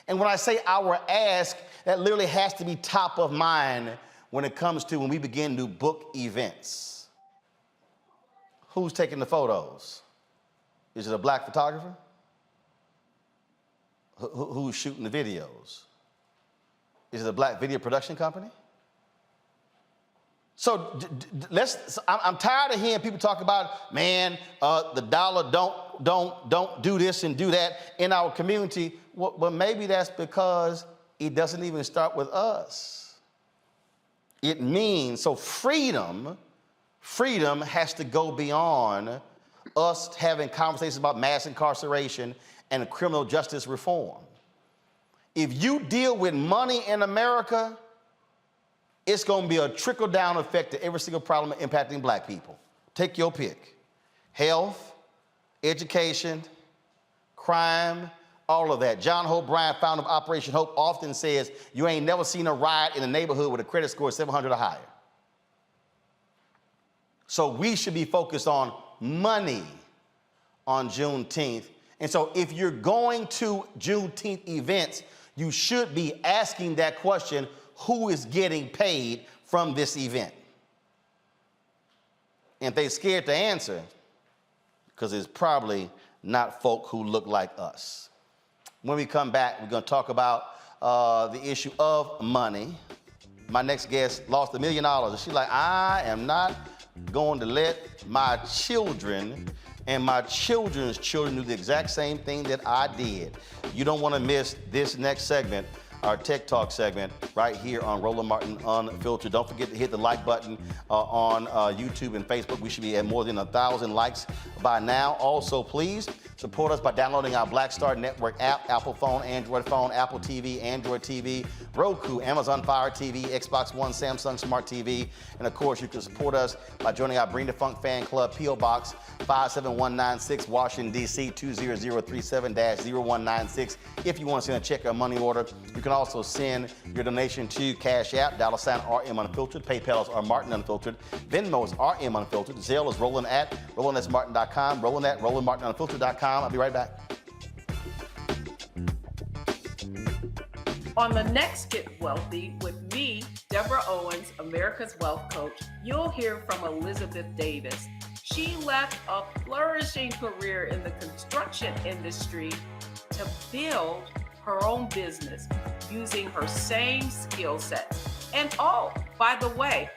And when I say our ask, that literally has to be top of mind when it comes to when we begin to book events. Who's taking the photos? Is it a black photographer? Who's shooting the videos? Is it a black video production company? So I'm tired of hearing people talk about, man, the dollar don't do this and do that in our community. Well, maybe that's because it doesn't even start with us. It means, so freedom has to go beyond us having conversations about mass incarceration and criminal justice reform. If you deal with money in America, it's going to be a trickle-down effect to every single problem impacting black people. Take your pick. Health, education, crime, all of that. John Hope Bryant, founder of Operation Hope, often says, you ain't never seen a riot in a neighborhood with a credit score of 700 or higher. So we should be focused on money on Juneteenth. And so if you're going to Juneteenth events, you should be asking that question, who is getting paid from this event? And if they're scared to answer, because it's probably not folk who look like us. When we come back, we're going to talk about the issue of money. My next guest lost $1 million. And she's like, I am not going to let my children and my children's children do the exact same thing that I did. You don't want to miss this next segment, our Tech Talk segment, right here on Roland Martin Unfiltered. Don't forget to hit the like button on YouTube and Facebook. We should be at more than 1,000 likes by now. Also, please support us by downloading our Black Star Network app, Apple phone, Android phone, Apple TV, Android TV, Roku, Amazon Fire TV, Xbox One, Samsung Smart TV. And of course, you can support us by joining our Bring the Funk Fan Club, P.O. Box 57196, Washington, D.C. 20037-0196. If you want to send a check or money order, you can also send your donation to Cash App, $RM Unfiltered, PayPal is Martin Unfiltered, Venmo is RM Unfiltered, Zelle is Roland at RolandSMartin.com, Roland at RolandMartinUnfiltered.com. I'll be right back. On the next Get Wealthy with me, Deborah Owens, America's Wealth Coach, you'll hear from Elizabeth Davis. She left a flourishing career in the construction industry to build her own business using her same skill sets. And oh, by the way,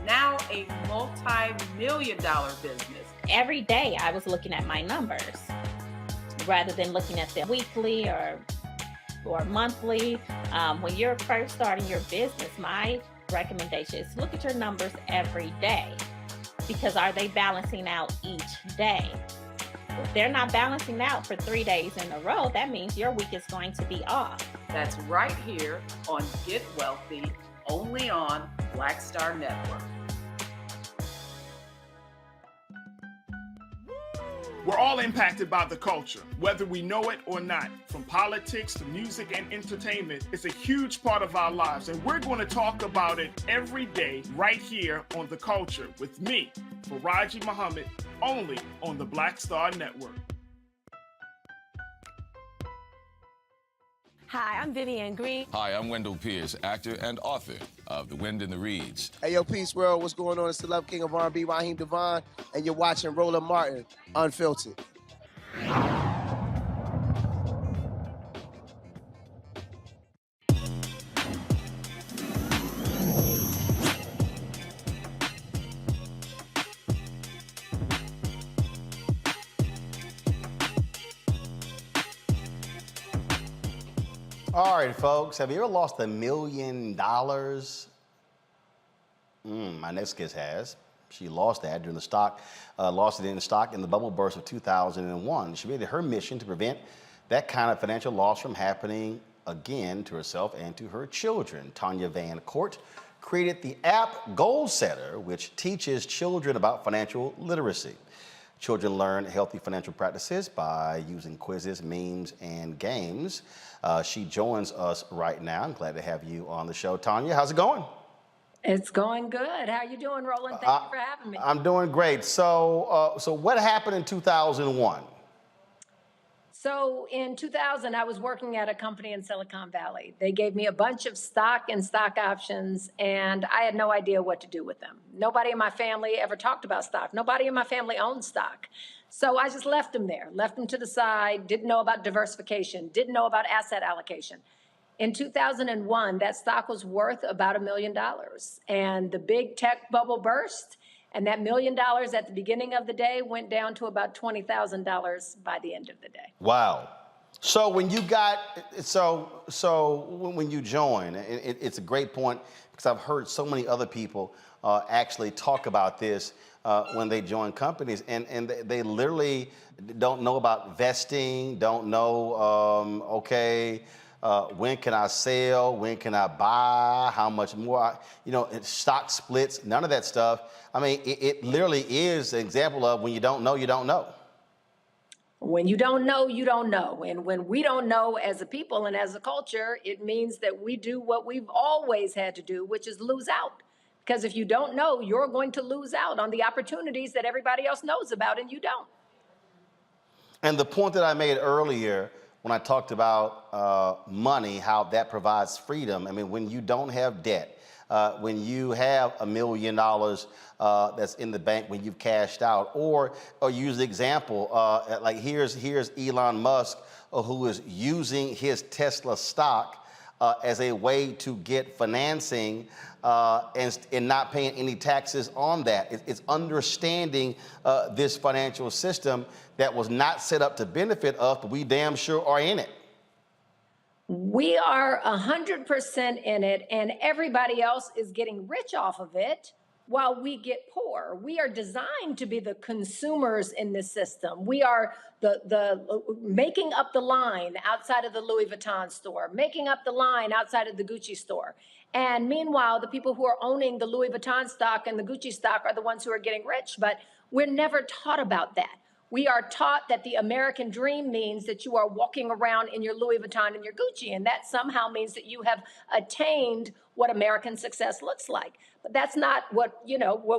now a multi-million-dollar business. Every day I was looking at my numbers rather than looking at them weekly or monthly. When you're first starting your business, my recommendation is look at your numbers every day, because are they balancing out each day? If they're not balancing out for 3 days in a row, that means your week is going to be off. That's right here on Get Wealthy, only on Black Star Network. We're all impacted by the culture, whether we know it or not. From politics to music and entertainment, it's a huge part of our lives, and we're going to talk about it every day right here on The Culture with me, Faraji Muhammad, only on the Black Star Network. Hi, I'm Vivian Green. Hi, I'm Wendell Pierce, actor and author of The Wind in the Reeds. Hey, yo, Peace World, what's going on? It's the Love King of R&B, Raheem Devon, and you're watching Roland Martin Unfiltered. All right, folks, have you ever lost $1 million? My next guest has. She lost that during the stock, lost it in the stock in the bubble burst of 2001. She made it her mission to prevent that kind of financial loss from happening again to herself and to her children. Tanya Van Court created the app Goal Setter, which teaches children about financial literacy. Children learn healthy financial practices by using quizzes, memes, and games. She joins us right now. I'm glad to have you on the show. Tanya, how's it going? It's going good. How you doing, Roland? Thank you for having me. I'm doing great. So what happened in 2001? So in 2000, I was working at a company in Silicon Valley. They gave me a bunch of stock and stock options, and I had no idea what to do with them. Nobody in my family ever talked about stock. Nobody in my family owned stock. So I just left them there, left them to the side, didn't know about diversification, didn't know about asset allocation. In 2001, that stock was worth about $1 million. And the big tech bubble burst, and that $1 million at the beginning of the day went down to about $20,000 by the end of the day. Wow. So when you got, when you joined, it's a great point because I've heard so many other people actually talk about this when they join companies, and they literally don't know about vesting, don't know, when can I sell? When can I buy? How much more? Stock splits, none of that stuff. I mean, it literally is an example of when you don't know, you don't know. When you don't know, you don't know. And when we don't know as a people and as a culture, it means that we do what we've always had to do, which is lose out. Because if you don't know, you're going to lose out on the opportunities that everybody else knows about and you don't. And the point that I made earlier, when I talked about money, how that provides freedom. I mean, when you don't have debt, when you have $1 million that's in the bank when you've cashed out, or use the example, like here's Elon Musk, who is using his Tesla stock as a way to get financing and not paying any taxes on that. It's understanding this financial system that was not set up to benefit us, but we damn sure are in it. We are 100% in it, and everybody else is getting rich off of it while we get poor. We are designed to be the consumers in this system. We are the making up the line outside of the Louis Vuitton store, making up the line outside of the Gucci store. And meanwhile, the people who are owning the Louis Vuitton stock and the Gucci stock are the ones who are getting rich, but we're never taught about that. We are taught that the American dream means that you are walking around in your Louis Vuitton and your Gucci, and that somehow means that you have attained what American success looks like. But that's not what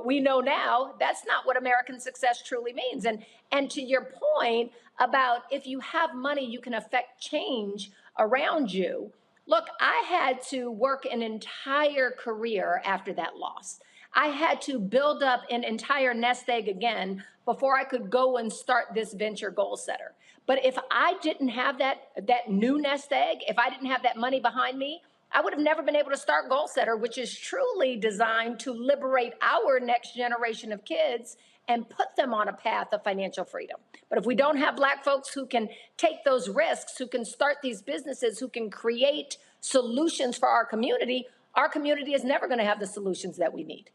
we know now. That's not what American success truly means. And to your point about if you have money, you can affect change around you. Look, I had to work an entire career after that loss. I had to build up an entire nest egg again before I could go and start this venture Goal Setter. But if I didn't have that new nest egg, if I didn't have that money behind me, I would have never been able to start Goal Setter, which is truly designed to liberate our next generation of kids and put them on a path of financial freedom. But if we don't have Black folks who can take those risks, who can start these businesses, who can create solutions for our community is never going to have the solutions that we need.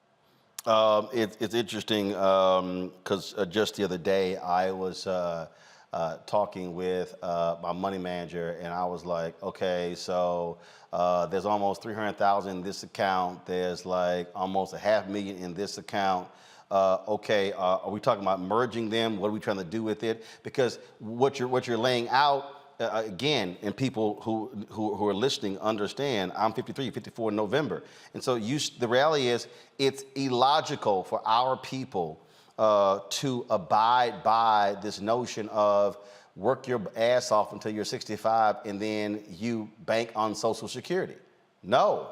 It's interesting because just the other day I was talking with my money manager, and I was like, okay, so there's almost 300,000 in this account. There's like almost $500,000 in this account. Okay, are we talking about merging them? What are we trying to do with it? Because what you're laying out, again, and people who are listening understand, I'm 53, 54 in November. And so the reality is it's illogical for our people to abide by this notion of work your ass off until you're 65 and then you bank on Social Security. No.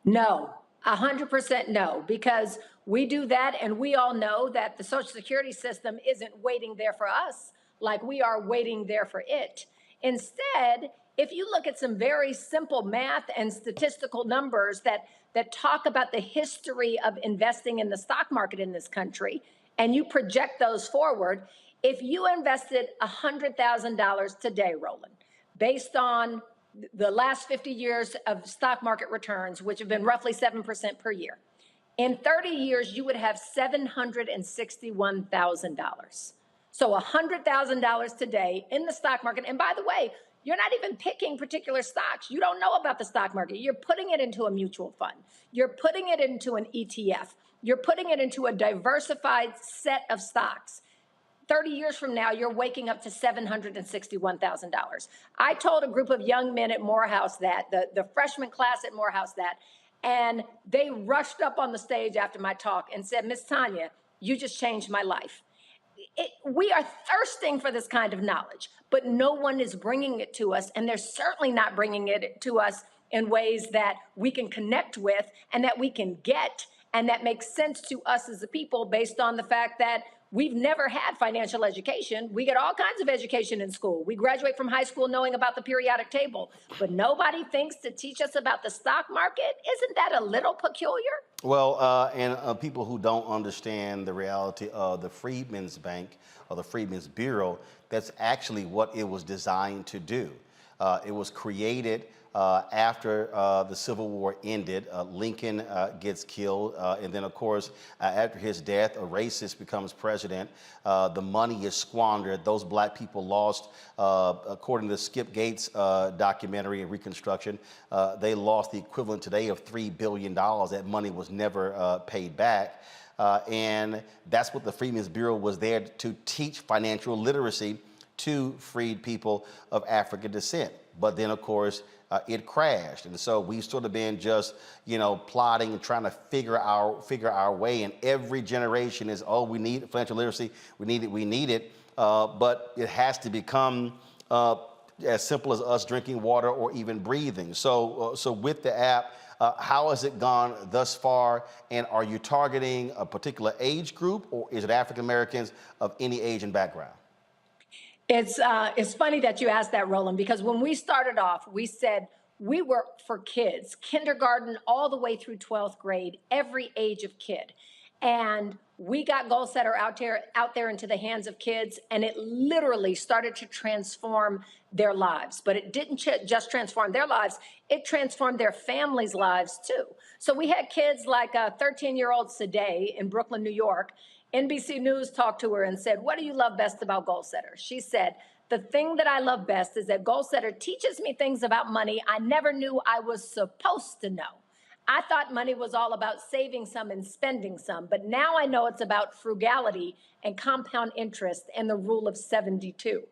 No, 100% no, because we do that and we all know that the Social Security system isn't waiting there for us like we are waiting there for it. Instead, if you look at some very simple math and statistical numbers that talk about the history of investing in the stock market in this country, and you project those forward, if you invested $100,000 today, Roland, based on the last 50 years of stock market returns, which have been roughly 7% per year, in 30 years, you would have $761,000. So $100,000 today in the stock market. And by the way, you're not even picking particular stocks. You don't know about the stock market. You're putting it into a mutual fund. You're putting it into an ETF. You're putting it into a diversified set of stocks. 30 years from now, you're waking up to $761,000. I told a group of young men at Morehouse that, the freshman class at Morehouse that, and they rushed up on the stage after my talk and said, Miss Tanya, you just changed my life. We are thirsting for this kind of knowledge, but no one is bringing it to us, and they're certainly not bringing it to us in ways that we can connect with and that we can get and that makes sense to us as a people based on the fact that we've never had financial education. We get all kinds of education in school. We graduate from high school knowing about the periodic table, but nobody thinks to teach us about the stock market. Isn't that a little peculiar? Well, and people who don't understand the reality of the Freedmen's Bank or the Freedmen's Bureau, that's actually what it was designed to do. It was created after the Civil War ended. Lincoln gets killed, and then, of course, after his death, a racist becomes president. The money is squandered. Those Black people lost, according to the Skip Gates documentary and Reconstruction, they lost the equivalent today of $3 billion. That money was never paid back. And that's what the Freedmen's Bureau was there to teach financial literacy to freed people of African descent. But then, of course, it crashed. And so we've sort of been just, plodding and trying to figure our way. And every generation is, oh, we need financial literacy. We need it. But it has to become as simple as us drinking water or even breathing. So with the app, how has it gone thus far? And are you targeting a particular age group, or is it African Americans of any age and background? It's funny that you asked that, Roland, because when we started off, we said we work for kids, kindergarten all the way through 12th grade, every age of kid. And we got Goal Setter out there into the hands of kids, and it literally started to transform their lives. But it didn't just transform their lives, it transformed their families' lives too. So we had kids like a 13-year-old Sadeh in Brooklyn, New York. NBC News talked to her and said, "What do you love best about Goal Setter?" She said, "The thing that I love best is that Goal Setter teaches me things about money I never knew I was supposed to know. I thought money was all about saving some and spending some, but now I know it's about frugality and compound interest and the rule of 72.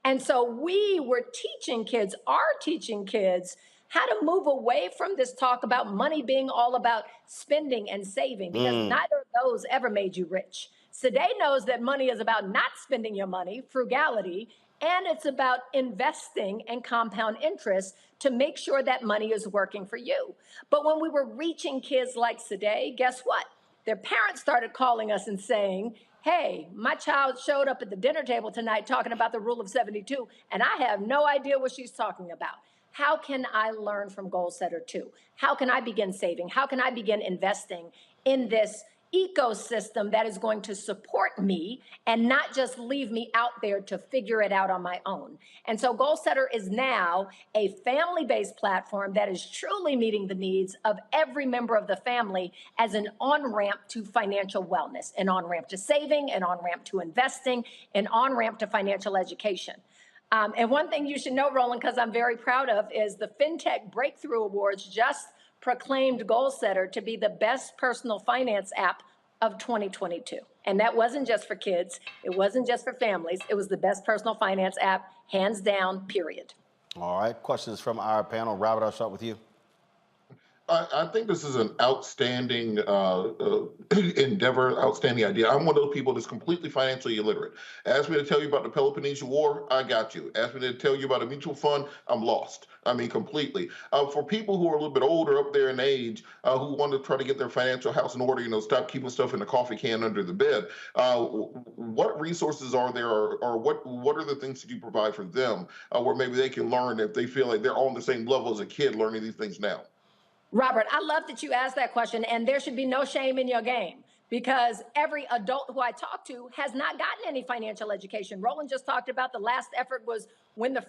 And so we were teaching kids, are teaching kids, how to move away from this talk about money being all about spending and saving, because neither of those ever made you rich. Sadeh knows that money is about not spending your money, frugality, and it's about investing and compound interest to make sure that money is working for you. But when we were reaching kids like Sadeh, guess what? Their parents started calling us and saying, "Hey, my child showed up at the dinner table tonight talking about the rule of 72, and I have no idea what she's talking about. How can I learn from Goal Setter too? How can I begin saving? How can I begin investing in this ecosystem that is going to support me and not just leave me out there to figure it out on my own?" And so Goal Setter is now a family-based platform that is truly meeting the needs of every member of the family as an on-ramp to financial wellness, an on-ramp to saving, an on-ramp to investing, an on-ramp to financial education. And one thing you should know, Roland, because I'm very proud of, is the FinTech Breakthrough Awards just proclaimed Goal Setter to be the best personal finance app of 2022. And that wasn't just for kids. It wasn't just for families. It was the best personal finance app, hands down, period. All right, questions from our panel. Robert, I'll start with you. I think this is an outstanding endeavor, outstanding idea. I'm one of those people that's completely financially illiterate. Ask me to tell you about the Peloponnesian War, I got you. Ask me to tell you about a mutual fund, I'm lost. I mean, completely. For people who are a little bit older, up there in age, who want to try to get their financial house in order, stop keeping stuff in the coffee can under the bed, what resources are there, or what are the things that you provide for them where maybe they can learn if they feel like they're on the same level as a kid learning these things now? Robert, I love that you asked that question, and there should be no shame in your game, because every adult who I talk to has not gotten any financial education. Roland just talked about the last effort was when the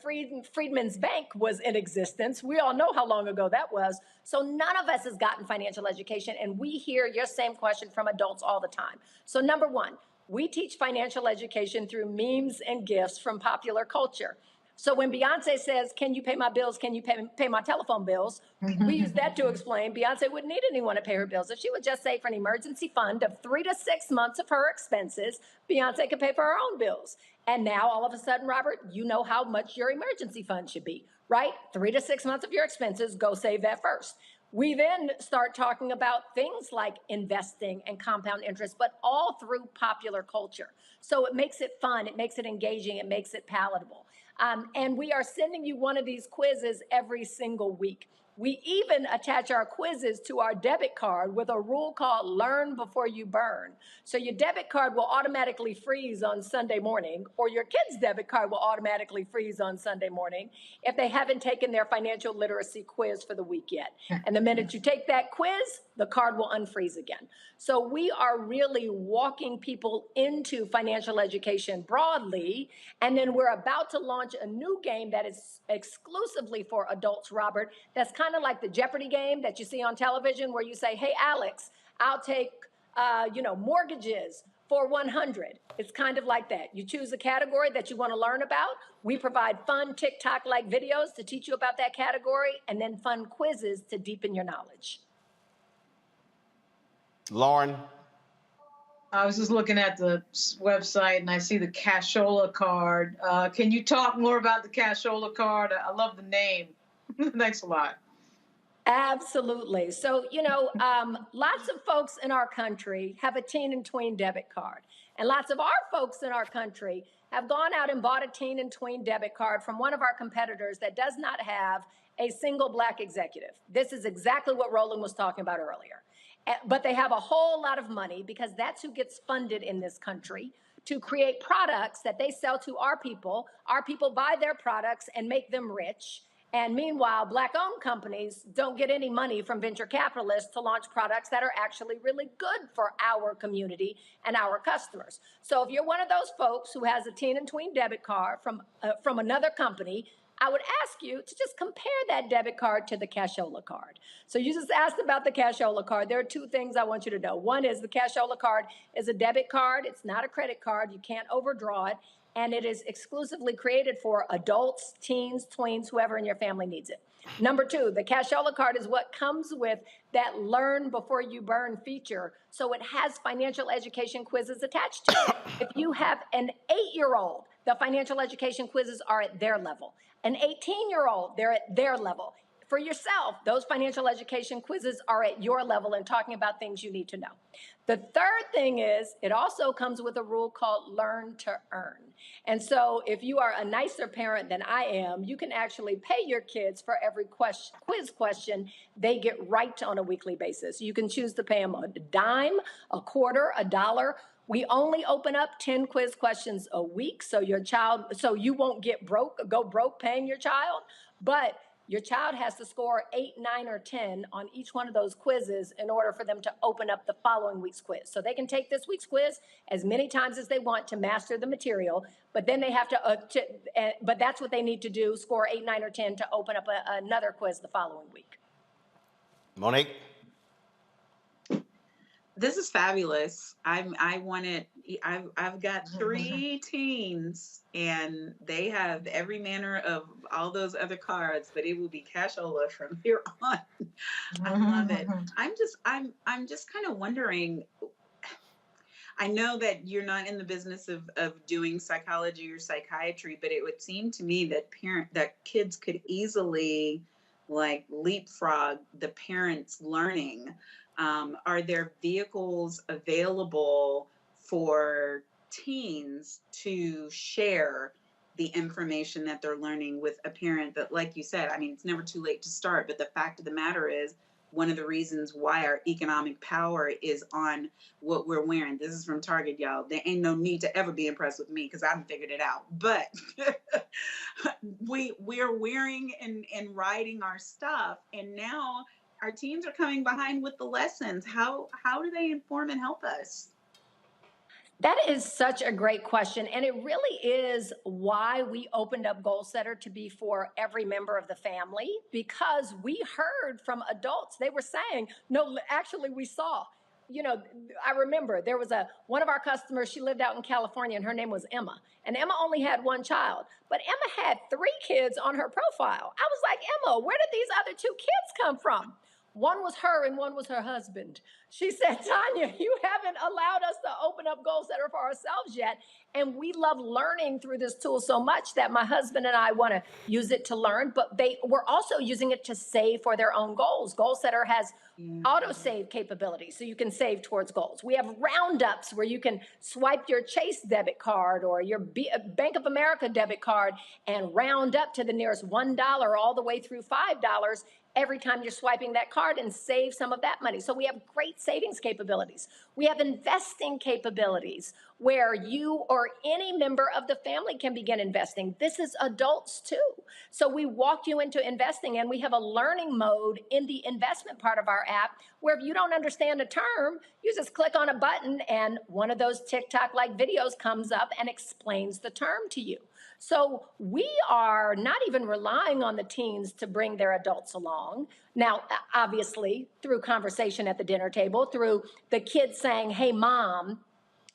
Freedmen's Bank was in existence. We all know how long ago that was. So none of us has gotten financial education, and we hear your same question from adults all the time. So number one, we teach financial education through memes and gifs from popular culture. So when Beyonce says, "Can you pay my bills? Can you pay my telephone bills?" we use that to explain Beyonce wouldn't need anyone to pay her bills. If she would just save for an emergency fund of 3 to 6 months of her expenses, Beyonce could pay for her own bills. And now all of a sudden, Robert, you know how much your emergency fund should be, right? 3 to 6 months of your expenses, go save that first. We then start talking about things like investing and compound interest, but all through popular culture. So it makes it fun, it makes it engaging, it makes it palatable. And we are sending you one of these quizzes every single week. We even attach our quizzes to our debit card with a rule called Learn Before You Burn. So your debit card will automatically freeze on Sunday morning, or your kid's debit card will automatically freeze on Sunday morning if they haven't taken their financial literacy quiz for the week yet. And the minute you take that quiz, the card will unfreeze again. So we are really walking people into financial education broadly. And then we're about to launch a new game that is exclusively for adults, Robert, that's kind of like the Jeopardy game that you see on television where you say, "Hey, Alex, I'll take, mortgages for 100. It's kind of like that. You choose a category that you want to learn about. We provide fun TikTok-like videos to teach you about that category, and then fun quizzes to deepen your knowledge. Lauren? I was just looking at the website and I see the cashola card. Can you talk more about the cashola card? I love the name. Thanks a lot. Absolutely. So, lots of folks in our country have a teen and tween debit card. And lots of our folks in our country have gone out and bought a teen and tween debit card from one of our competitors that does not have a single Black executive. This is exactly what Roland was talking about earlier. But they have a whole lot of money because that's who gets funded in this country to create products that they sell to our people. Our people buy their products and make them rich. And meanwhile, Black-owned companies don't get any money from venture capitalists to launch products that are actually really good for our community and our customers. So if you're one of those folks who has a teen and tween debit card from another company, I would ask you to just compare that debit card to the cashola card. So you just asked about the cashola card. There are two things I want you to know. One is the cashola card is a debit card. It's not a credit card. You can't overdraw it. And it is exclusively created for adults, teens, tweens, whoever in your family needs it. Number two, the cashola card is what comes with that learn before you burn feature. So it has financial education quizzes attached to it. If you have an 8-year-old, the financial education quizzes are at their level. An 18-year-old, they're at their level. For yourself, those financial education quizzes are at your level and talking about things you need to know. The third thing is it also comes with a rule called learn to earn. And so if you are a nicer parent than I am, you can actually pay your kids for every quiz question they get right on a weekly basis. You can choose to pay them a dime, a quarter, a dollar. We only open up 10 quiz questions a week, so you won't go broke paying your child, but your child has to score 8, 9, or 10 on each one of those quizzes in order for them to open up the following week's quiz. So they can take this week's quiz as many times as they want to master the material, but then they have but that's what they need to do, score 8, 9, or 10 to open up another quiz the following week. Monique? This is fabulous. I've got 3 teens, and they have every manner of all those other cards, but it will be cashola from here on. I love it. I'm just kind of wondering. I know that you're not in the business of doing psychology or psychiatry, but it would seem to me that kids could easily like leapfrog the parents' learning. Are there vehicles available for teens to share the information that they're learning with a parent that, like you said, I mean, it's never too late to start, but the fact of the matter is one of the reasons why our economic power is on what we're wearing. This is from Target, y'all. There ain't no need to ever be impressed with me because I haven't figured it out. But we're wearing and riding our stuff, and now our teams are coming behind with the lessons. How do they inform and help us? That is such a great question. And it really is why we opened up Goal Setter to be for every member of the family, because we heard from adults. They were saying, no, actually we saw, I remember there was one of our customers, she lived out in California and her name was Emma. And Emma only had one child, but Emma had 3 kids on her profile. I was like, Emma, where did these other 2 kids come from? One was her and one was her husband. She said, Tanya, you haven't allowed us to open up Goal Setter for ourselves yet. And we love learning through this tool so much that my husband and I want to use it to learn, but we're also using it to save for their own goals. Goal Setter has auto-save capabilities, so you can save towards goals. We have roundups where you can swipe your Chase debit card or your Bank of America debit card and round up to the nearest $1 all the way through $5 every time you're swiping that card and save some of that money. So we have great savings capabilities. We have investing capabilities where you or any member of the family can begin investing. This is adults too. So we walk you into investing, and we have a learning mode in the investment part of our app where if you don't understand a term, you just click on a button and one of those TikTok-like videos comes up and explains the term to you. So we are not even relying on the teens to bring their adults along. Now, obviously, through conversation at the dinner table, through the kids saying, hey, Mom,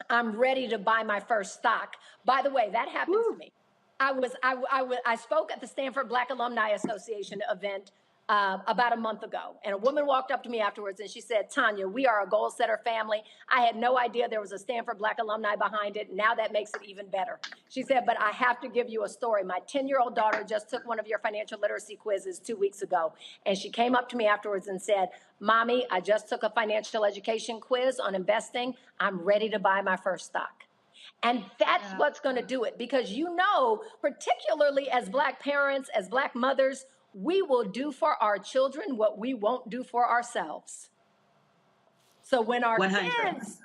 I'm ready to buy my first stock. By the way, that happens to me. I spoke at the Stanford Black Alumni Association event about a month ago. And a woman walked up to me afterwards and she said, Tanya, we are a Goal Setter family. I had no idea there was a Stanford Black alumni behind it. Now that makes it even better. She said, but I have to give you a story. My 10-year-old daughter just took one of your financial literacy quizzes 2 weeks ago. And she came up to me afterwards and said, Mommy, I just took a financial education quiz on investing. I'm ready to buy my first stock. And that's what's going to do it, because particularly as Black parents, as Black mothers, we will do for our children what we won't do for ourselves. So when our 100. kids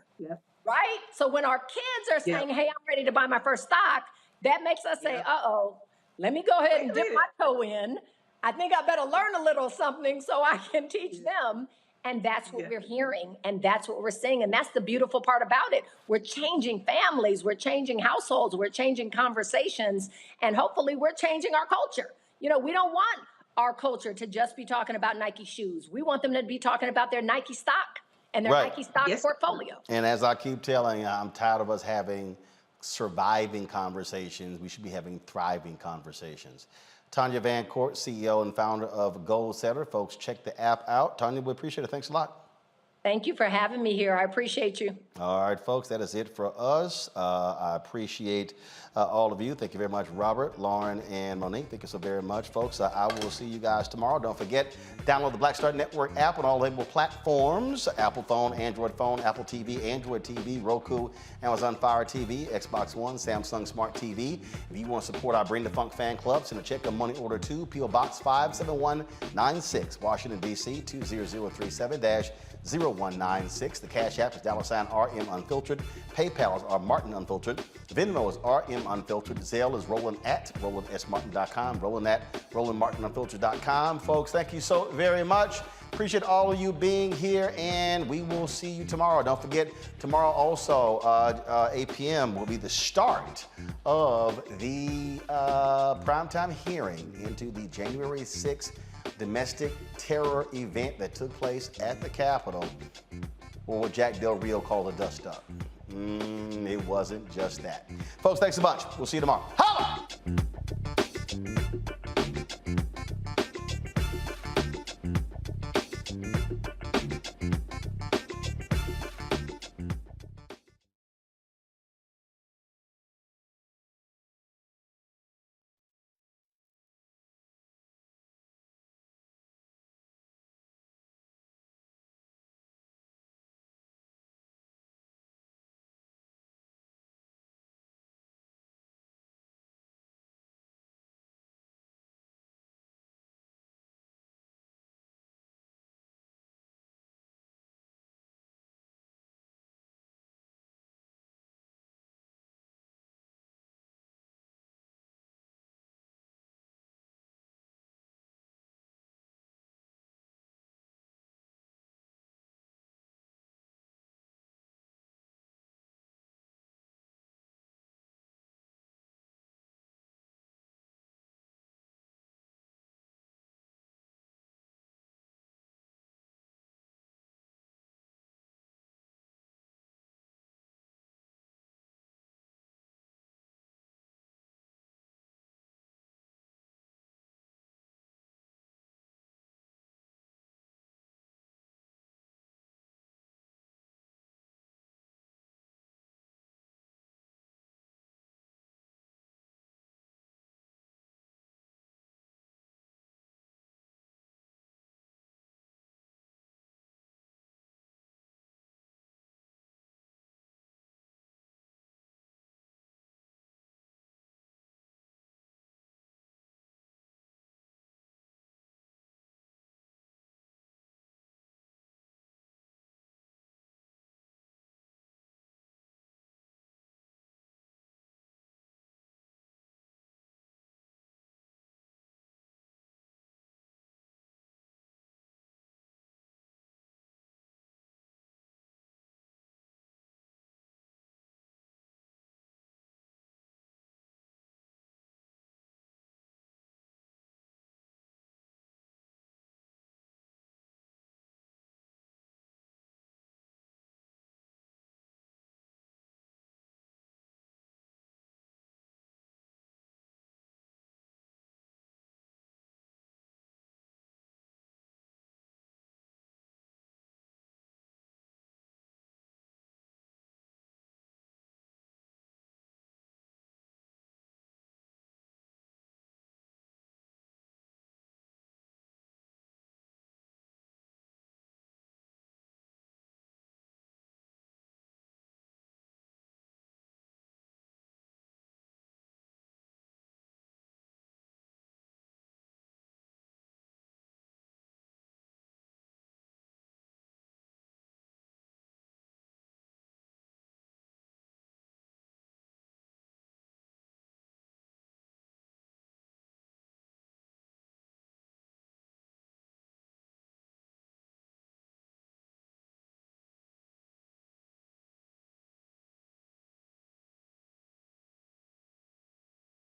right? So when our kids are saying, hey, I'm ready to buy my first stock, that makes us say, uh-oh, let me go ahead and dip my toe in. I think I better learn a little something so I can teach them. And that's what we're hearing, and that's what we're seeing, and that's the beautiful part about it. We're changing families, we're changing households, we're changing conversations, and hopefully we're changing our culture. You know, we don't want our culture to just be talking about Nike shoes. We want them to be talking about their Nike stock and their Nike stock portfolio. And as I keep telling you, I'm tired of us having surviving conversations. We should be having thriving conversations. Tanya Van Court, CEO and founder of Goal Setter. Folks, check the app out. Tanya, we appreciate it. Thanks a lot. Thank you for having me here. I appreciate you. All right, folks, that is it for us. I appreciate all of you. Thank you very much, Robert, Lauren, and Monique. Thank you so very much, folks. I will see you guys tomorrow. Don't forget, download the Black Star Network app on all label platforms: Apple phone, Android phone, Apple TV, Android TV, Roku, Amazon Fire TV, Xbox One, Samsung Smart TV. If you want to support our Bring the Funk fan club, send a check on money order to P.O. Box 57196, Washington, D.C. 20037-0196. The Cash App is $RM Unfiltered. PayPal is Martin Unfiltered. Venmo is RM Unfiltered. Zelle is Roland@RolandSMartin.com. Roland@RolandMartinUnfiltered.com. Folks, thank you so very much. Appreciate all of you being here, and we will see you tomorrow. Don't forget, tomorrow also, 8 p.m. will be the start of the primetime hearing into the January 6th domestic terror event that took place at the Capitol, or what Jack Del Rio called a dust-up. It wasn't just that. Folks, thanks so much. We'll see you tomorrow. Holla!